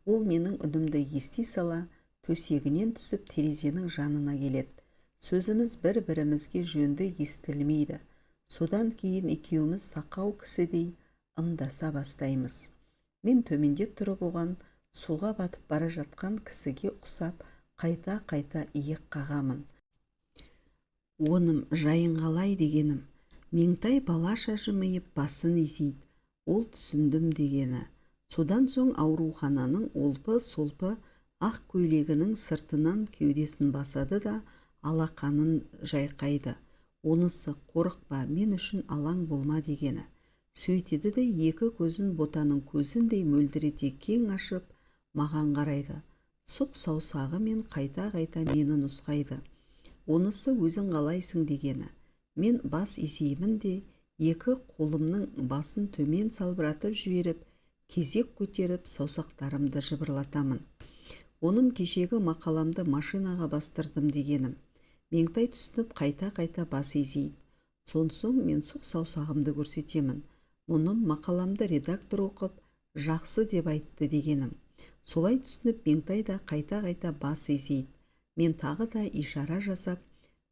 Ол менің үнімді ести сала, төсегінен түсіп терезенің жанына келеді. Сөзіміз бір-бірімізге жөнді естілмейді. Содан кейін екеуміз сақау кісідей ымдаса бастаймыз. Мен төменде тұрып оған суға батып бара жатқан кісіге ұқсап, қайта-қайта иек қағамын. Оным жайын қалай дегенім. Меңтай балаша жымиып басын изейді. Ол түсіндім дегені. Содан соң аурухананың олпы-солпы ақ көйлегінің сыртынан кеудесін басады да алақанын жайқайды. Онысы қорықпа, мен үшін алаң болма дегені. Сөйтеді де екі көзін ботаның көзіндей мөлдірете кең ашып, маған қарайды. Сұқ саусағымен қайта-қайта мені нұсқайды. Онысы өзің қалайсың дегені. Мен бас изеймін де, екі қолымның басын төмен салбыратып жіберіп, кезек көтеріп саусақтарымды жыбырлатамын. Оным кешегі мақаламды машинаға бастырдым дегенім. Меңтай түсініп қайта-қайта бас изейді. Соң мен сұқ саусағымды көрсетемін. Мұным мақаламды редактор оқып, жақсы деп айтты дегенім. Солай түсініп Меңтай да қайта-қайта бас изейді. Мен тағы да ишара жасап,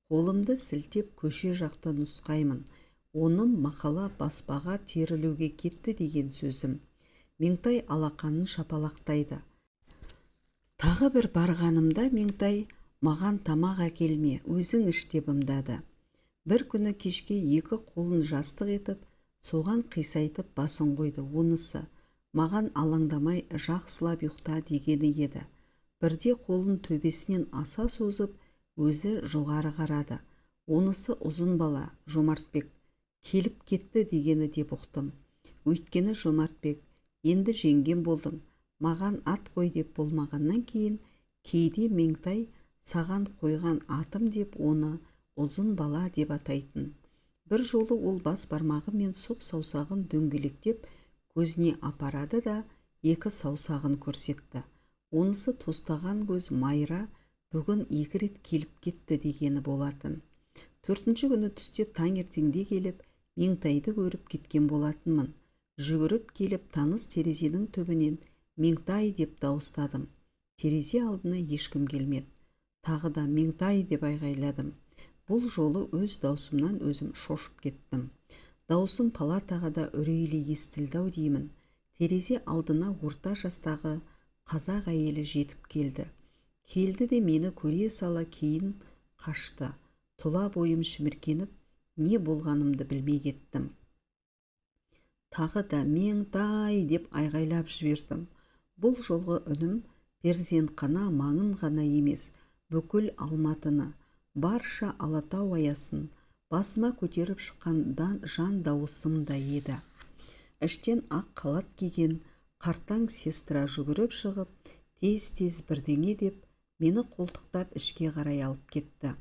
қолымды сілтеп көше жақты нұсқаймын. Оным мақала баспаға терілуге кетті деген сөзім. Меңтай алақанын шапалақтайды. Тағы бір барғанымда Меңтай маған тамақ әкелме, өзің іш деп ымдады. Бір күні кешке екі қолын жастық етіп, соған қисайтып басын қойды. Онысы маған алаңдамай жақсылап ұйықта дегені еді. Бірде қолын төбесінен аса созып, өзі жоғары қарады. Онысы ұзын бала, Жомартбек, келіп кетті дегені деп ұқтым. Өйткені Жомартбек, енді жеңген болдың, маған ат қой деп болмағаннан кейін, кейде Меңтай саған қойған атым деп оны ұзын бала деп атайтын. Бір жолы ол бас бармағы мен сұқ саусағын дөңгелектеп көзіне апарады да екі саусағын көрсетті. Онысы тостаған көз майра, Бүгін 2 рет келіп кетті дегені болатын. 4-ші күні түсте таңертеңде келіп, Меңтайды көріп кеткен болатынмын. Жүгіріп келіп таныс терезенің түбінен Меңтай деп дауыстадым. Терезе алдына ешкім келмеді. Тағы да Меңтай деп айғайладым. Бұл жолы өз даусымнан өзім шошып кеттім. Даусым палатаға да үрейлі естілді-ау деймін. Терезе алдына орта жастағы қазақ әйелі жетіп келді. Келді де мені көре сала кейін қашты. Тұла бойым шіміркеніп, не болғанымды білмей кеттім. Тағы да Меңтай деп айғайлап жібердім. Бұл жолғы үнім перзентхана маңын ғана емес, бүкіл Алматыны, барша Алатау аясын басыма көтеріп шыққан жан дауысым да еді. Іштен ақ халат киген қартаң сестра жүгіріп шығып, тез-тез бірдеңе деп, мені қолтықтап ішке қарай алып кетті.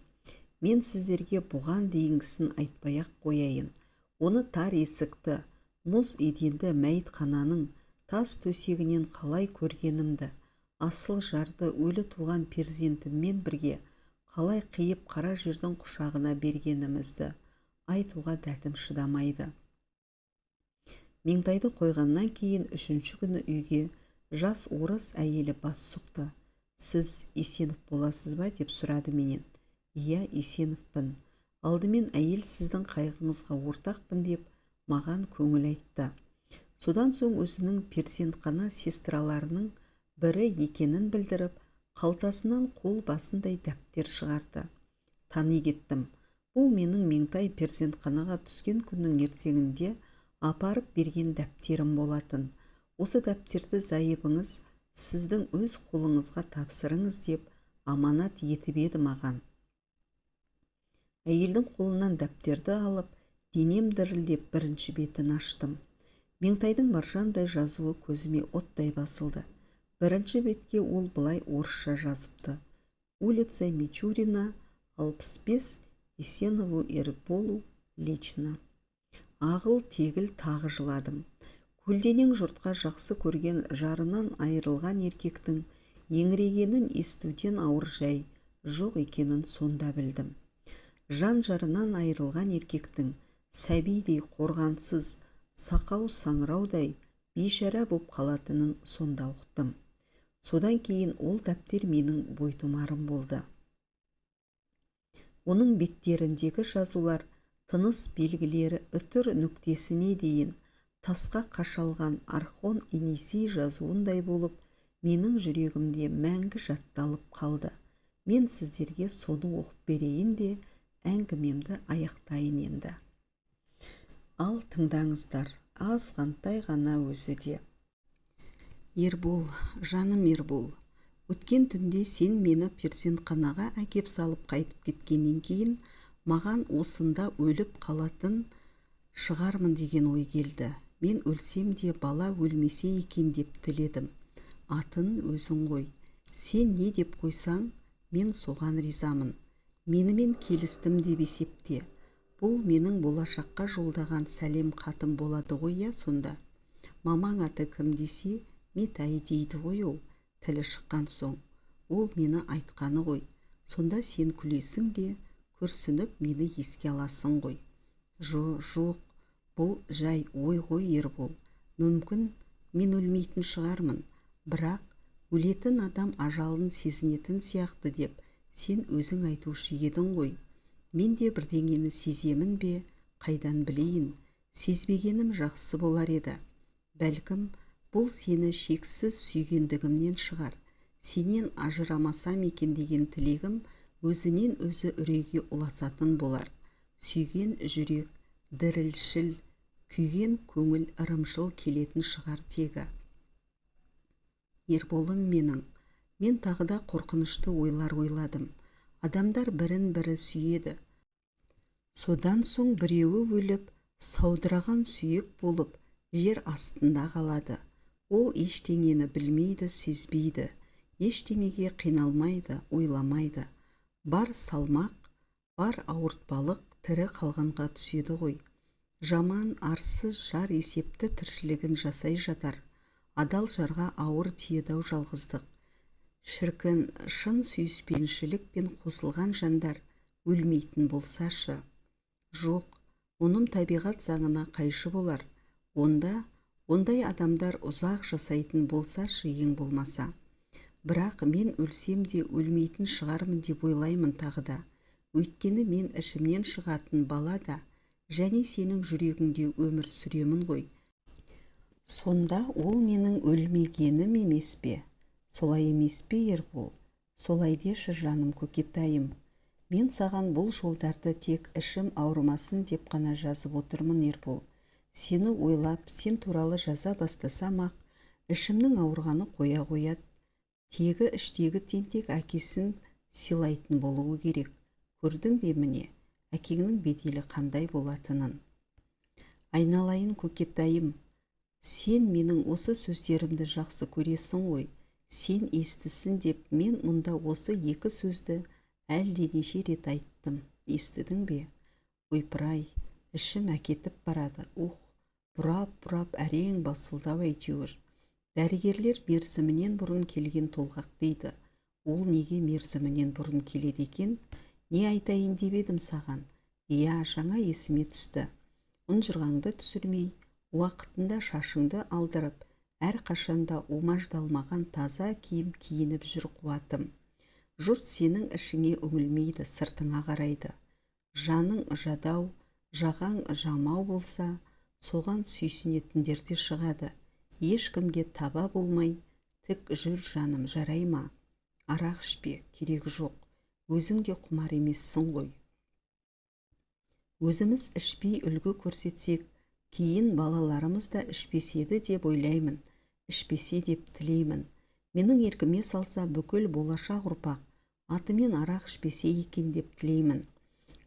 Мен сіздерге бұған дейінгісін айтпай-ақ қояйын. Оны тар есікті, мұз еденді мәйітхананың тас төсегінен қалай көргенімді, асыл жарды өлі туған перзентіммен бірге қалай қиып қара жердің құшағына бергенімізді айтуға дәтім шыдамайды. Меңтайды қойғаннан кейін 3-ші күні үйге жас орыс әйелі бас сұқты. Сіз Есенов боласыз ба деп сұрады менен. Иә, Есеновпін. Алдымен әйел сіздің қайғыңызға ортақпын деп маған көңіл айтты. Содан соң өзінің перзентхана сестраларының бірі екенін білдіріп, қалтасынан қол басындай дәптер шығарды. Тани кеттім. Бұл менің Меңтай перзентханаға түскен күннің ертеңінде апарып берген дәптерім болатын. Осы дәптерді зайыбыңыз сіздің өз қолыңызға тапсырыңыз деп аманат етіп еді маған. Әйелдің қолынан дәптерді алып, денем дірілдеп бірінші бетін аштым. Меңтайдың маржандай жазуы көзіме оттай басылды. Бірінші бетке ол былай орысша жазыпты. Улица Мичурина, 65, Есенову Ерболу, лично. Ағыл тегіл тағы жыладым. Көлденең жұртқа жақсы көрген жарынан айырылған еркектің еңірегенін естуден ауыр жай жоқ екенін сонда білдім. Жан жарынан айырылған еркектің сәбидей қорғансыз, сақау саңыраудай бейшара боп қалатынын сонда ұқтым. Содан кейін ол дәптер менің бойтұмарым болды. Оның беттеріндегі жазулар тыныс белгілері үтір нүктесіне дейін тасқа қашалған Архон Енисей жазуындай болып, менің жүрегімде мәңгі жатталып қалды. Мен сіздерге соны оқып берейін де, әңгімемді аяқтайын енді. Ал тыңдаңыздар, азғантай ғана өзі де. Ербол, жаным Ербол, өткен түнде сен мені перзентханаға әкеп салып қайтып кеткеннен кейін, маған осында өліп қалатын шығармын деген ой келді. Мен өлсем де бала өлмесе екен деп тіледім. Атын өзің қой. Сен не деп қойсаң, мен соған ризамын. Менімен келістім деп есепте. Бұл менің болашаққа жолдаған сәлем хатым болады ғой я сонда. Мамаң аты кім десе, Метай дейді ғой ол, тілі шыққан соң. Ол мені айтқаны ғой. Сонда сен күлесің де, күрсініп мені еске аласың ғой. Жоқ, бұл жай ой ғой Ербол. Мүмкін мен өлмейтін шығармын, бірақ өлетін адам ажалын сезінетін сияқты деп сен өзің айтушы едің ғой. Мен де бірдеңені сеземін бе, қайдан білейін, сезбегенім жақсы болар еді. Бәлкім, бұл сені шексіз сүйгендігімнен шығар. Сенен ажырамасам екен деген тілегім өзінен өзі үрейге ұласатын болар. Сүйген жүрек, дірілшіл, күйген көңіл ырымшыл келетін шығар тегі. Ерболым менің, мен тағы да қорқынышты ойлар ойладым. Адамдар бірін-бірі сүйеді. Содан соң біреуі өліп, саудыраған сүйек болып, жер астында қалады. Ол ештеңені білмейді, сезбейді, ештеңеге қиналмайды, ойламайды. Бар салмақ, бар ауыртпалық тірі қалғанға түседі ғой. Жаман, арсыз жар есепті тіршілігін жасай жатар. Адал жарға ауыр тиеді-ау жалғыздық. Шіркін, шын сүйіспеншілікпен қосылған жандар өлмейтін болсашы. Жоқ, оның табиғат заңына қайшы болар. Ондай адамдар ұзақ жасайтын болсашы ең болмаса. Бірақ мен өлсем де өлмейтін шығармын деп ойлаймын тағы да. Өйткені мен ішімнен шығатын бала да, және сенің жүрегіңде өмір сүремін ғой. Сонда ол менің өлмегенім емес пе? Солай емес пе, Ербол? Солай деші, жаным көкетайым. Мен саған бұл жолдарды тек ішім ауырмасын деп қана жазып отырмын, Ербол. Сені ойлап, сен туралы жаза бастасам-ақ, ішімнің ауырғаны қоя қояды. Тегі іштегі тентек әкесін сыйлайтын болуы керек. Көрдің бе міне, әкеңнің беделі қандай болатынын. Айналайын көкетайым, сен менің осы сөздерімді жақсы көресің ғой. Сен естісін деп мен мұнда осы екі сөзді әлденеше рет айттым. Естідің бе? Ойпырай, ішім әкетіп барады. Бұрап әрең басылдау әйтеуір. Дәрігерлер мерзімінен бұрын келген толғақ дейді. Ол неге мерзімінен бұрын келеді екен? Не айтайын деп едім саған? Иә, жаңа есіме түсті. Ұнжырғаңды түсірмей, уақытында шашыңды алдырып, әр қашанда умаждалмаған таза киім киініп жүр қуатым. Жұрт сенің ішіңе үңілмейді, сыртыңа қарайды. Жаның жадау, жағаң жамау болса, соған сүйсінетіндер де шығады. Ешкімге таба болмай, тік жүр жаным, жарай ма? Арақ ішпе, керек жоқ. Өзің де құмар емессің ғой. Өзіміз ішпей үлгі көрсетсек, кейін балаларымыз да ішпеседі деп ойлаймын. Ішпесе деп тілеймін. Менің еркіме салса бүкіл болашақ ұрпақ атымен арақ ішпесе екен деп тілеймін.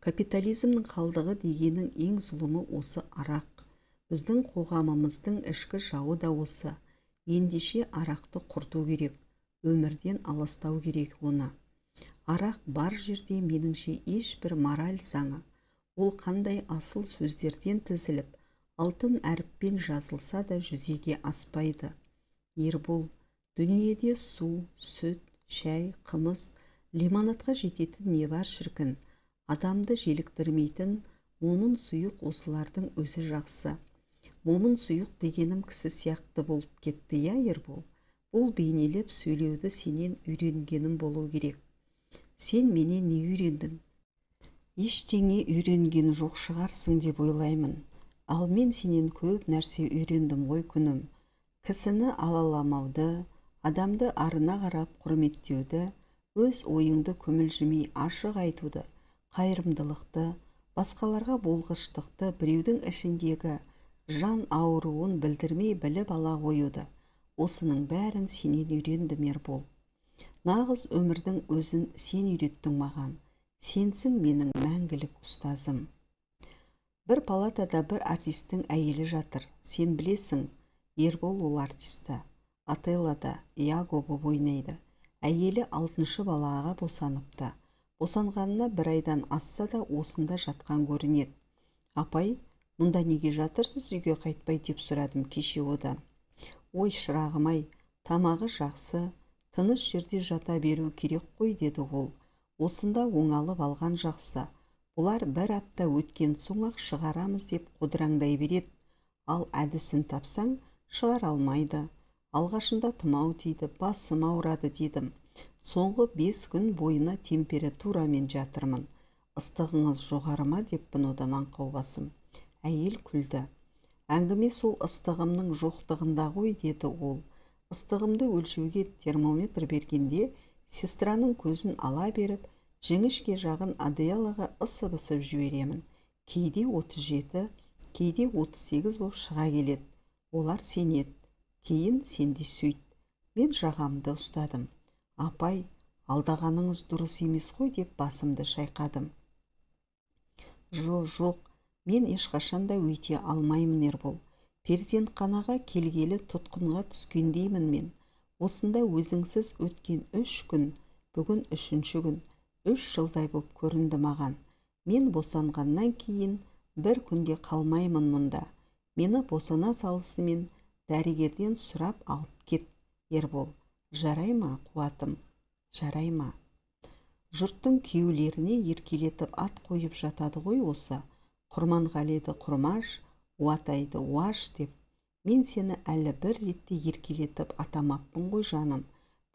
Капитализмнің қалдығы дегенің ең зұлымы осы арақ. Біздің қоғамымыздың ішкі жауы да осы. Ендеше арақты құрту керек. Өмірден аластау керек оны. Арақ бар жерде меніңше ешбір мораль заңы. Ол қандай асыл сөздерден тізіліп, алтын әріппен жазылса да жүзеге аспайды. Ербол, дүниеде су, сүт, шай, қымыз, лимонадқа жететін не бар шіркін? Адамды желіктірмейтін момын сұйық осылардың өзі жақсы. Момын сұйық дегенім кісі сияқты болып кетті, я, Ербол? Бұл бейнелеп сөйлеуді сенен үйренгенім болу керек. Сен менен не үйрендің? Ештеңе үйренген жоқ шығарсың деп ойлаймын. Ал мен сенен көп нәрсе үйрендім ғой күнім. Кісіні алаламауды, адамды арына қарап құрметтеуді, өз ойыңды күмілжімей ашық айтуды, қайырымдылықты, басқаларға болғыштықты, біреудің ішіндегі жан ауруын білдірмей біліп ала қоюды. Осының бәрін сенен үйрендім, Ербол. Нағыз өмірдің өзін сен үйреттің маған. Сенсің менің мәңгілік ұстазым. Бір палатада бір артистің әйелі жатыр. Сен білесің, Ербол ол артисті. Отеллода Яго боп ойнайды. Әйелі 6-шы балаға босаныпты. Босанғанына 1 айдан асса да осында жатқан көрінеді. Апай, мұнда неге жатырсыз, үйге қайтпай деп сұрадым кеше одан. Ой шырағым-ай, тамағы жақсы, тыныш жерде жата беру керек қой, деді ол. Осында оңалып алған жақсы. Бұлар 1 апта өткен соң-ақ шығарамыз деп қодыраңдай береді. Ал әдісін тапсаң, шығар алмайды. Алғашында тұмау тиді, басым ауырады дедім. Соңғы 5 күн бойына температурамен жатырмын. Ыстығыңыз жоғары ма деппін одан аңқау басым. Әйел күлді. Әңгіме сол ыстығымның жоқтығында ғой, деді ол. Ыстығымды өлшеуге термометр бергенде, сестраның көзін ала беріп, жіңішке жағын одеялоға ысып-ысып жіберемін. Кейде 37, кейде 38 боп шыға келеді. Олар сенеді. Кейін сенде сөйт. Мен жағамды ұстадым. Апай, алдағаныңыз дұрыс емес қой деп басымды шайқадым. Жоқ, мен ешқашанда өйте алмаймын, Ербол. Перзентханаға келгелі тұтқынға түскендеймін мен. Осында өзіңсіз өткен 3 күн, бүгін 3-ші күн, 3 жылдай боп көрінді маған. Мен босанғаннан кейін 1 күнде қалмаймын мұнда. Мені босана салысымен дәрігерден сұрап алып кет, Ербол. Жарай ма, қуатым? жарай ма? Жұрттың күйеулеріне еркелетіп ат қойып жатады ғой осы. Құрманғалиді Құрмаш, Уатайды Уаш деп. Мен сені әлі бір ретте еркелетіп атамаппын ғой жаным.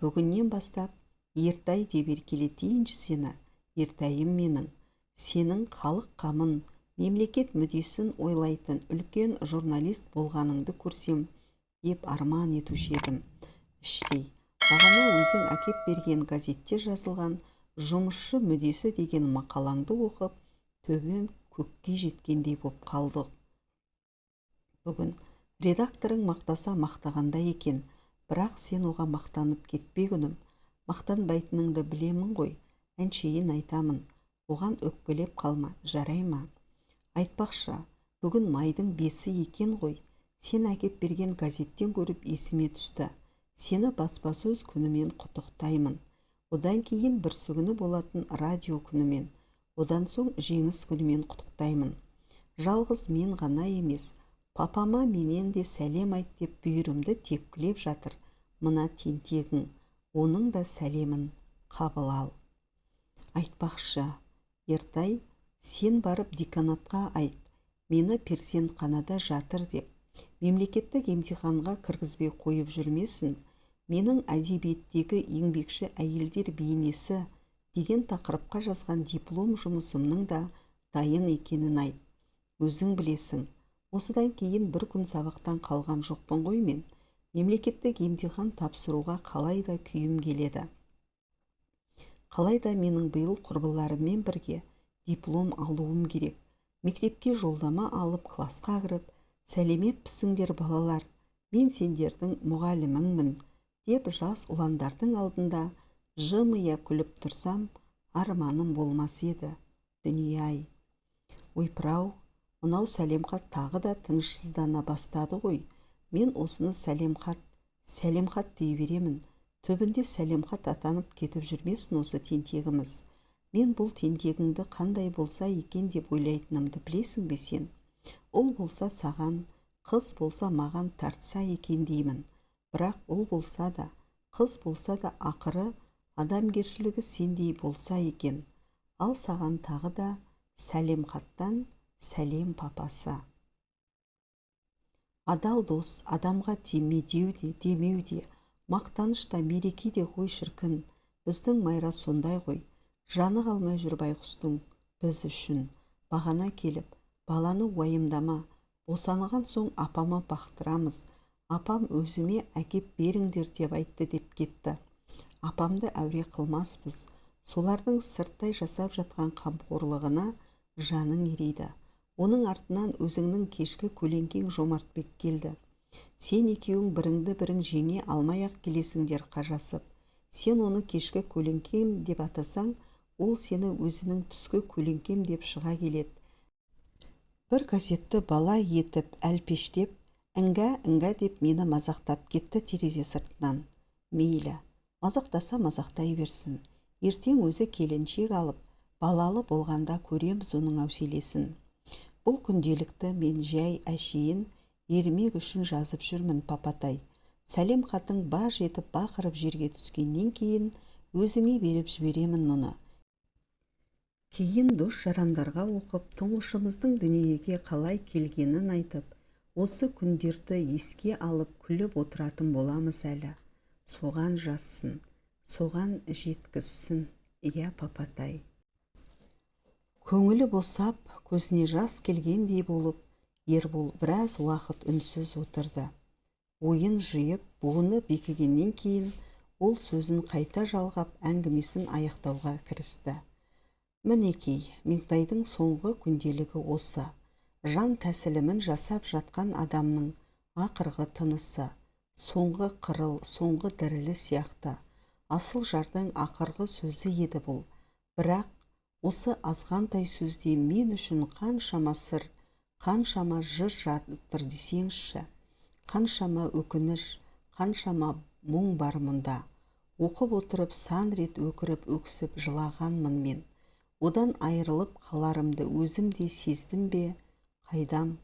Бүгіннен бастап Ертай деп еркелетейінші сені. Ертайым менің. Сенің халық қамын, мемлекет мүддесін ойлайтын үлкен журналист болғаныңды көрсем деп арман етуші едім. Іштей, бағана өзің әкеп берген газетте жазылған жұмысшы мүддесі деген мақалаңды оқып, төбем көкке жеткендей боп қалды. Бүгін редакторың мақтаса мақтағанда екен, бірақ сен оға мақтанып кетпе күнім. Мақтанбайтыныңды білемін ғой, әншейін айтамын. Оған өкпелеп қалма, жарай ма? Айтпақшы, бүгін майдың 5-і екен ғой. Сен әкеп берген газеттен көріп есіме түсті. Сені баспасөз күнімен құттықтаймын. Одан кейін бүрсігүні болатын радио күнімен. Одан соң жеңіс күнімен құттықтаймын. Жалғыз мен ғана емес, папама менен де сәлем айт деп бүйірімді тепкілеп жатыр. Мына тентегің, оның да сәлемін қабыл ал. Айтпақшы, Ертай, сен барып деканатқа айт, мені перзентханада жатыр деп. Мемлекеттік емтиханға кіргізбей қойып жүрмесін. Менің әдебиеттегі еңбекші әйелдер бейнесі деген тақырыпқа жазған диплом жұмысымның да дайын екенін айт. Өзің білесің, осыдан кейін бір күн сабақтан қалған жоқпын ғой мен. Мемлекеттік емтихан тапсыруға қалайда күйім келеді. Қалайда менің биыл құрбыларыммен бірге диплом алуым керек. Мектепке жолдама алып классқа кіріп, сәлемет пісіңдер балалар, мен сендердің мұғаліміңмін деп жас ұландардың алдында жымия күліп тұрсам, арманым болмас еді. Дүние-ай. Ойпыр-ау, мынау сәлемхат тағы да тынышсыздана бастады ғой. Мен осыны сәлемхат дей беремін. Түбінде сәлемхат атанып кетіп жүрмесін осы тентегіміз. Мен бұл тентегіңді қандай болса екен деп ойлайтынымды білесің бе сен? Ұл болса саған, қыз болса маған тартса екен деймін. Бірақ ұл болса да, қыз болса да ақыры адамгершілігі сендей болса екен. Ал саған тағы да сәлемхаттан сәлем папасы. Адал дос, адамға демеу де, демеу де, мақтанышта мереке де ғой шіркін. Біздің Майра сондай ғой. Жаны қалмай жүр байғұстың біз үшін. Бағана келіп, баланы уайымдама, босанған соң апама бақтырамыз. Апам өзіме әкеп беріңдер деп айтты деп кетті. Апамды әуре қылмаспыз. Солардың сырттай жасап жатқан қамқорлығына жаның ерейді. Оның артынан өзіңнің кешкі көлеңкең Жомартбек келді. Сен екеуің біріңді бірің жеңе алмай-ақ келесіңдер қажасып. Сен оны кешкі көлеңкем деп атасаң, ол сені өзінің түскі көлеңкем деп шыға келеді. Бір газетті бала етіп, әлпештеп, іңгә деп мені мазақтап кетті терезе сыртынан. Мейлі, мазақтаса мазақтай берсін. Ертең өзі келіншек алып, балалы болғанда көреміз оның әуселесін. Бұл күнделікті мен жай әшейін ермек үшін жазып жүрмін, папатай. Сәлем хатың баж етіп бақырып жерге түскеннен кейін өзіңе беріп жіберемін мұны. Кейін дос жарандарға оқып, тұңғышымыздың дүниеге қалай келгенін айтып, осы күндерді еске алып күліп отыратын боламыз әлі. Соған жазсын, соған жеткізсін, иә папатай. Көңілі босап, көзіне жас келгендей болып, Ербол біраз уақыт үнсіз отырды. Ойын жиып, буыны бекігеннен кейін, ол сөзін қайта жалғап, әңгімесін аяқтауға кірісті. Мінекей, Меңтайдың соңғы күнделігі осы. Жан тәсілімін жасап жатқан адамның ақырғы тынысы, соңғы қырыл, соңғы дірілі сияқты. Асыл жардың ақырғы сөзі еді бұл. Бірақ осы азғантай сөзде мен үшін қаншама сыр, қаншама жыр жатыр десеңізші. Қаншама өкініш, қаншама мұң бар мұнда. Оқып отырып сан рет өкіріп өксіп жылағанмын мен. Одан айырылып қаларымды өзім де сездім бе? Қайдам,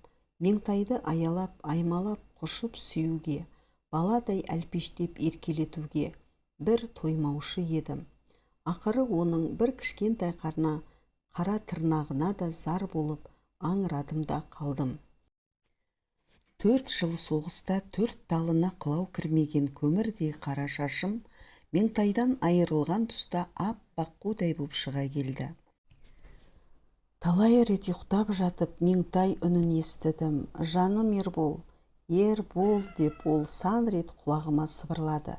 Меңтайды аялап, аймалап, құшып сүюге, баладай әлпештеп еркелетуге, бір тоймаушы едім. Ақыры оның бір кішкентай қара тырнағына да зар болып аңырадым да қалдым. 4 жыл соғыста 4 талына қылау кірмеген көмірдей қара шашым меңтайдан айырылған тұста аппақ қудай боп шыға келді. Талай рет ұйықтап жатып меңтай үнін естідім. Жаным Ербол, Ербол деп ол сан рет құлағыма сыбырлады.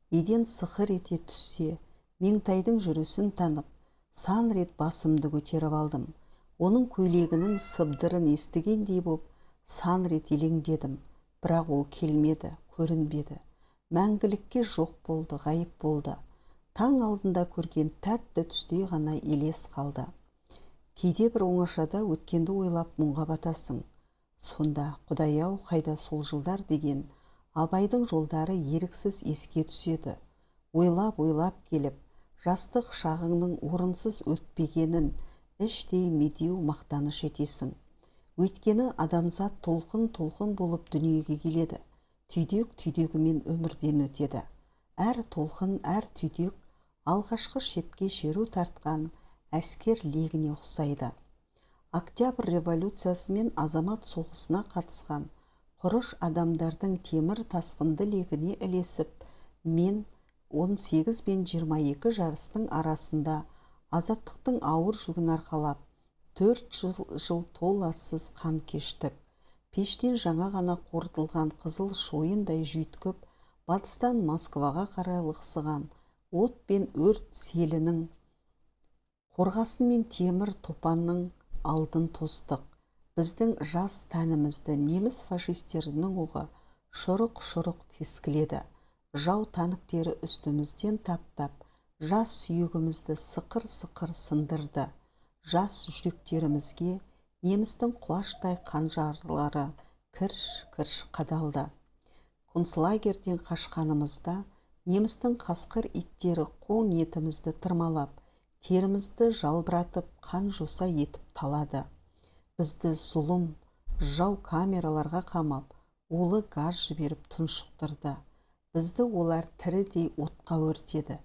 Еден сықыр ете түссе, меңтайдың жүрісін танып, сан рет басымды көтеріп алдым. Оның көйлегінің сыбдырын естігендей боп, сан рет елеңдедім. Бірақ ол келмеді, көрінбеді. Мәңгілікке жоқ болды, ғайып болды. Таң алдында көрген тәтті түстей ғана елес қалды. Кейде бір оңашада өткенді ойлап мұңға батасың. Сонда Құдай-ау, қайда сол жылдар деген Абайдың жолдары еріксіз еске түседі. Ойлап келіп, жастық шағыңның орынсыз өтпегенін іштей медеу мақтаныш етесің. Өйткені адамзат толқын болып дүниеге келеді. Түйдек-түйдегімен өмірден өтеді. Әр толқын, әр түйдек алғашқы шепке шеру тартқан әскер легіне ұқсайды. Октябрь революциясы мен азамат соғысына қатысқан құрыш адамдардың темір тасқынды легіне ілесіп, мен 18 бен 22 жарыстың арасында азаттықтың ауыр жүгін арқалап, 4 жыл толассыз қан кештік. Пештен жаңа ғана қорытылған қызыл шойындай жүйткіп, батыстан Москваға қарай лықсыған от пен өрт селінің, қорғасын мен темір топанның алдын тостық. Біздің жас тәнімізді неміс фашистерінің оғы шұрық-шұрық тескіледі. Жау танктері үстімізден таптап, жас сүйегімізді сықыр-сықыр сындырды. Жас жүректерімізге немістің құлаштай қанжарлары кірш-кірш қадалды. Концлагерден қашқанымызда немістің қасқыр иттері қоң етімізді тырмалап, терімізді жалбыратып, қан жоса етіп талады. Бізді зұлым жау камераларға қамап, улы газ жіберіп тұншықтырды. Бізді олар тірідей отқа өртеді.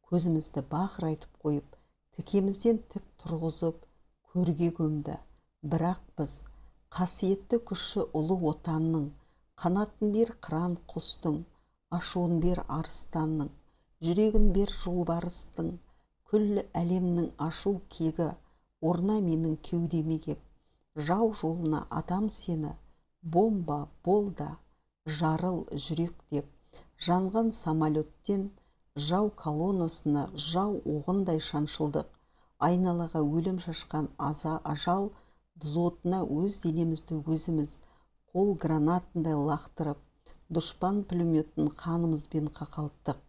Көзімізді бақырайтып қойып, тікемізден тік тұрғызып, көрге көмді. Бірақ біз қасиетті күші ұлы отанның, қанатын бер қыран құстың, ашуын бер арыстанның, жүрегін бер жолбарыстың, күллі әлемнің ашу кегі орна менің кеудеме кеп, жау жолына адам сені, бомба бол да, жарыл жүрек деп, жанған самолеттен жау колоннасына жау оғындай шаншылдық. Айналаға өлім шашқан ажал дзотына өз денемізді өзіміз қол гранатындай лақтырып, дұшпан пулеметін қанымызбен қақалттық.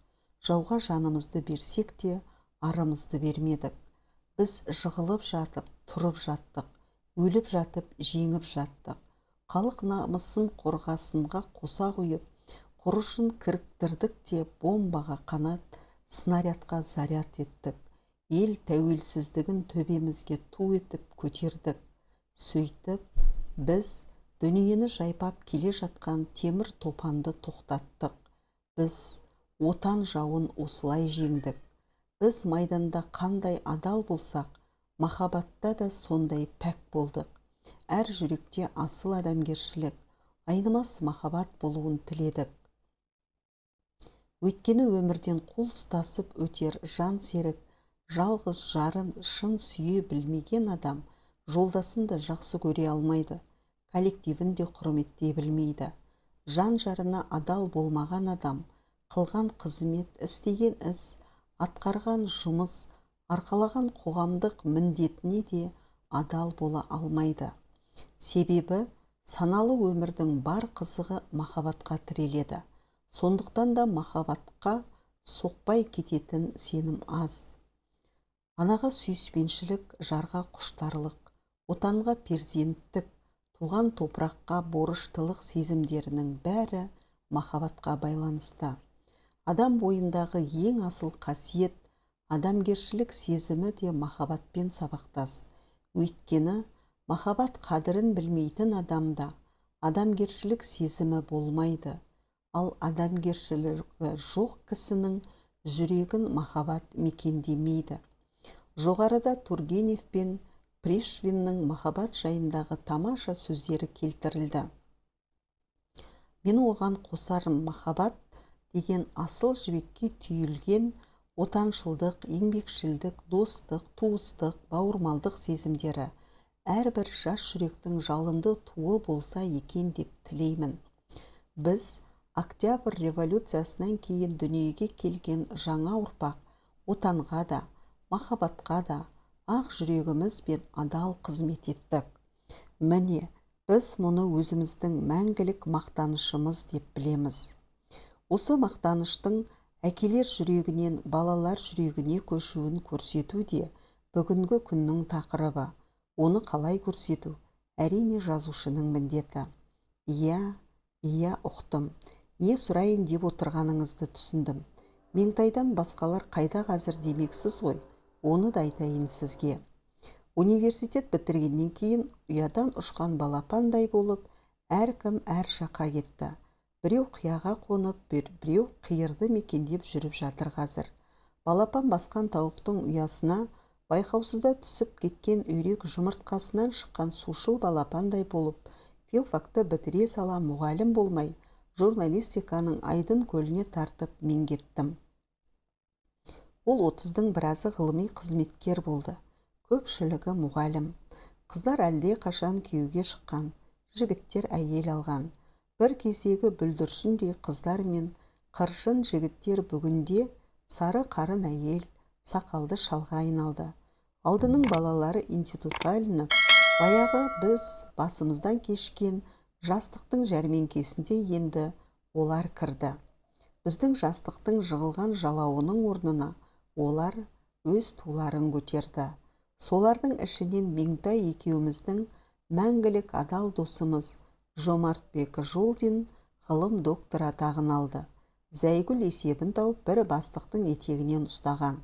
Жауға жанымызды берсек те, арымызды бермедік. Біз жығылып жатып, тұрып жаттық. Өліп жатып, жеңіп жаттық. Халық намысын қорғасынға қоса қойып, құрышын кіріктірдік те, бомбаға қанат, снарядқа заряд еттік. Ел тәуелсіздігін төбемізге ту етіп көтердік. Сөйтіп, біз дүниені жайпап келе жатқан темір топанды тоқтаттық. Біз отан жауын осылай жеңдік. Біз майданда қандай адал болсақ, махаббатта да сондай пәк болдық. Әр жүректе асыл адамгершілік, айнымас махаббат болуын тіледік. Өйткені өмірден қол ұстасып өтер жан серік, жалғыз жарын шын сүйе білмеген адам жолдасын да жақсы көре алмайды, коллективін де құрметтей білмейді. Жан жарына адал болмаған адам қылған қызмет, істеген іс, атқарған жұмыс, арқалаған қоғамдық міндетіне де адал бола алмайды. Себебі саналы өмірдің бар қызығы махаббатқа тіреледі. Сондықтан да махаббатқа соқпай кететін сенім аз. Анаға сүйіспеншілік, жарға құштарлық, отанға перзенттік, туған топыраққа борыштылық сезімдерінің бәрі махаббатқа байланысты. Адам бойындағы ең асыл қасиет, адамгершілік сезімі де махаббатпен сабақтас. Өйткені махаббат қадірін білмейтін адамда адамгершілік сезімі болмайды. Ал адамгершілігі жоқ кісінің жүрегін махаббат мекендемейді. Жоғарыда Тургенев пен Пришвиннің махаббат жайындағы тамаша сөздері келтірілді. Мен оған қосарым, махаббат деген асыл жібекке түйілген отаншылдық, еңбекшілдік, достық, туыстық, бауырмалдық сезімдері әрбір жас жүректің жалынды туы болса екен деп тілеймін. Біз Октябрь революциясынан кейін дүниеге келген жаңа ұрпақ отанға да, махаббатқа да ақ жүрегімізбен адал қызмет еттік. Міне, біз мұны өзіміздің мәңгілік мақтанышымыз деп білеміз. Осы мақтаныштың әкелер жүрегінен балалар жүрегіне көшуін көрсету де бүгінгі күннің тақырыбы. Оны қалай көрсету? Әрине жазушының міндеті. Иә, ұқтым. Не сұрайын деп отырғаныңызды түсіндім. Меңтайдан басқалар қайда қазір демексіз ғой, оны да айтайын сізге. Университет бітіргеннен кейін ұядан ұшқан балапандай болып, әркім әр жаққа кетті. Біреу қияға қонып, біреу қиырды мекендеп жүріп жатыр қазір. Балапан басқан тауықтың ұясына байқаусызда түсіп кеткен үйрек жұмыртқасынан шыққан сушыл балапандай болып, филфакты бітіре сала мұғалім болмай, журналистиканың айдын көліне тартып меңгерттім. Ол 30-дың біразы ғылыми қызметкер болды. Көпшілігі мұғалім. Қыздар әлде қашан күйеуге шыққан, жігіттер әйел алған. Бір кездегі бүлдіршіндей қыздар мен қыршын жігіттер бүгінде сары қарын әйел, сақалды шалға айналды. Алдының балалары институтқа ілініп, баяғы біз басымыздан кешкен жастықтың жәрмеңкесінде енді олар кірді. Біздің жастықтың жығылған жалауының орнына олар өз туларын көтерді. Солардың ішінен Меңтай екеуміздің мәңгілік адал досымыз Жомартбек Жолдин ғылым докторы атағын алды. Зәйгүл есебін тауып бір бастықтың етегінен ұстаған.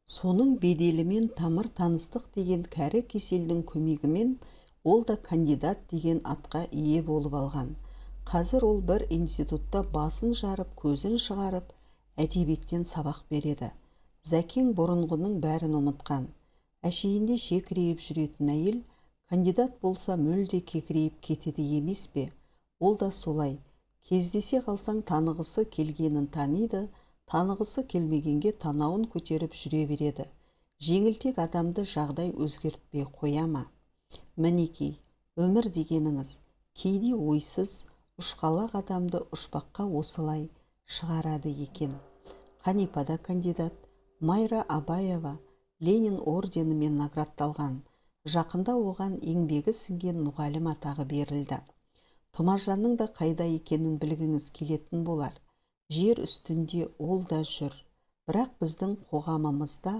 Соның беделімен тамыр таныстық деген кәрі кеселдің көмегімен ол да кандидат деген атқа ие болып алған. Қазір ол бір институтта басын жарып, көзін шығарып, әдебиеттен сабақ береді. Зәкең бұрынғының бәрін ұмытқан. Әшейінде шекірейіп жүретін әйел, кандидат болса мүлде кекірейіп кетеді емес пе? Ол да солай. Кездесе қалсаң танығысы келгенін таниды, танығысы келмегенге танауын көтеріп жүре береді. Жеңілтек адамды жағдай өзгертпей қоя ма? Мінекей, өмір дегеніңіз кейде ойсыз, ұшқалақ адамды ұшпаққа осылай шығарады екен. Қанипада кандидат, Майра Абаева Ленин орденімен наградталған. Жақында оған еңбегі сіңген мұғалім атағы берілді. Тұмажанның да қайда екенін білгіңіз келетін болар. Жер үстінде ол да жүр. Бірақ біздің қоғамымызда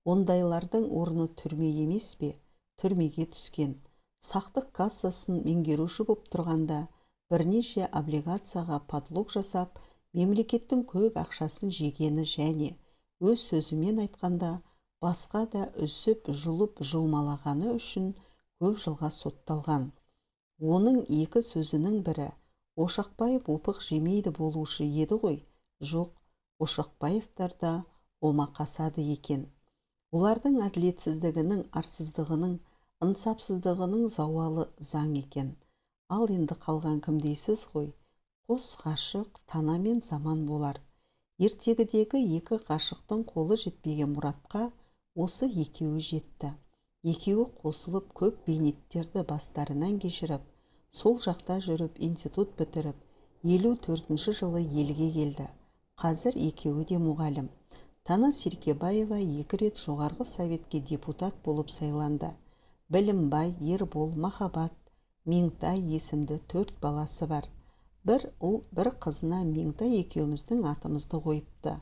ондайлардың орны түрме емес пе? Түрмеге түскен. Сақтық кассасын меңгеруші боп тұрғанда бірнеше облигацияға подлог жасап, мемлекеттің көп ақшасын жегені және өз сөзімен айтқанда басқа да үзіп, жұлып, жұлмалағаны үшін көп жылға сотталған. Оның екі сөзінің бірі Ошақбаев опық жемейді болушы еді ғой. Жоқ, Ошақбаевтар да омақасады екен. Олардың әділетсіздігінің, арсыздығының, ынсапсыздығының зауалы заң екен. Ал енді қалған кім дейсіз ғой? Қос ғашық тана мен заман болар. Ертегідегі екі ғашықтың қолы жетпеген мұратқа осы екеуі жетті. Екеуі қосылып көп бейнеттерді бастарынан кешіріп, сол жақта жүріп институт бітіріп, 54-ші жылы елге келді. Қазір екеуі де мұғалім. Тана Серкебаева 2 рет жоғарғы советке депутат болып сайланды. Білімбай, Ербол, Махаббат, Меңтай есімді 4 баласы бар. Бір ұл, бір қызына Меңтай екеуміздің атымызды қойыпты.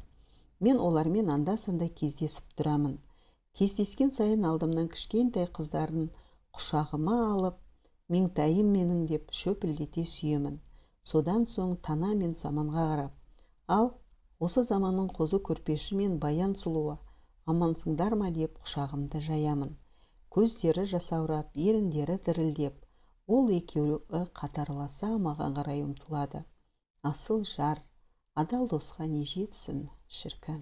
Мен олармен анда-санда кездесіп тұрамын. Кездескен сайын алдымнан кішкентай қыздарын құшағыма алып, Меңтайым менің деп шөпілдете сүйемін. Содан соң Тана мен Заманға қарап, ал осы заманның қозы көрпеші мен баян сұлуы, амансыңдар ма деп құшағымды жаямын. Көздері жасаурап, еріндері дірілдеп, ол екеуі қатарласа маған қарай ұмтылады. Асыл жар, Адал досқа не жетсін, шіркін.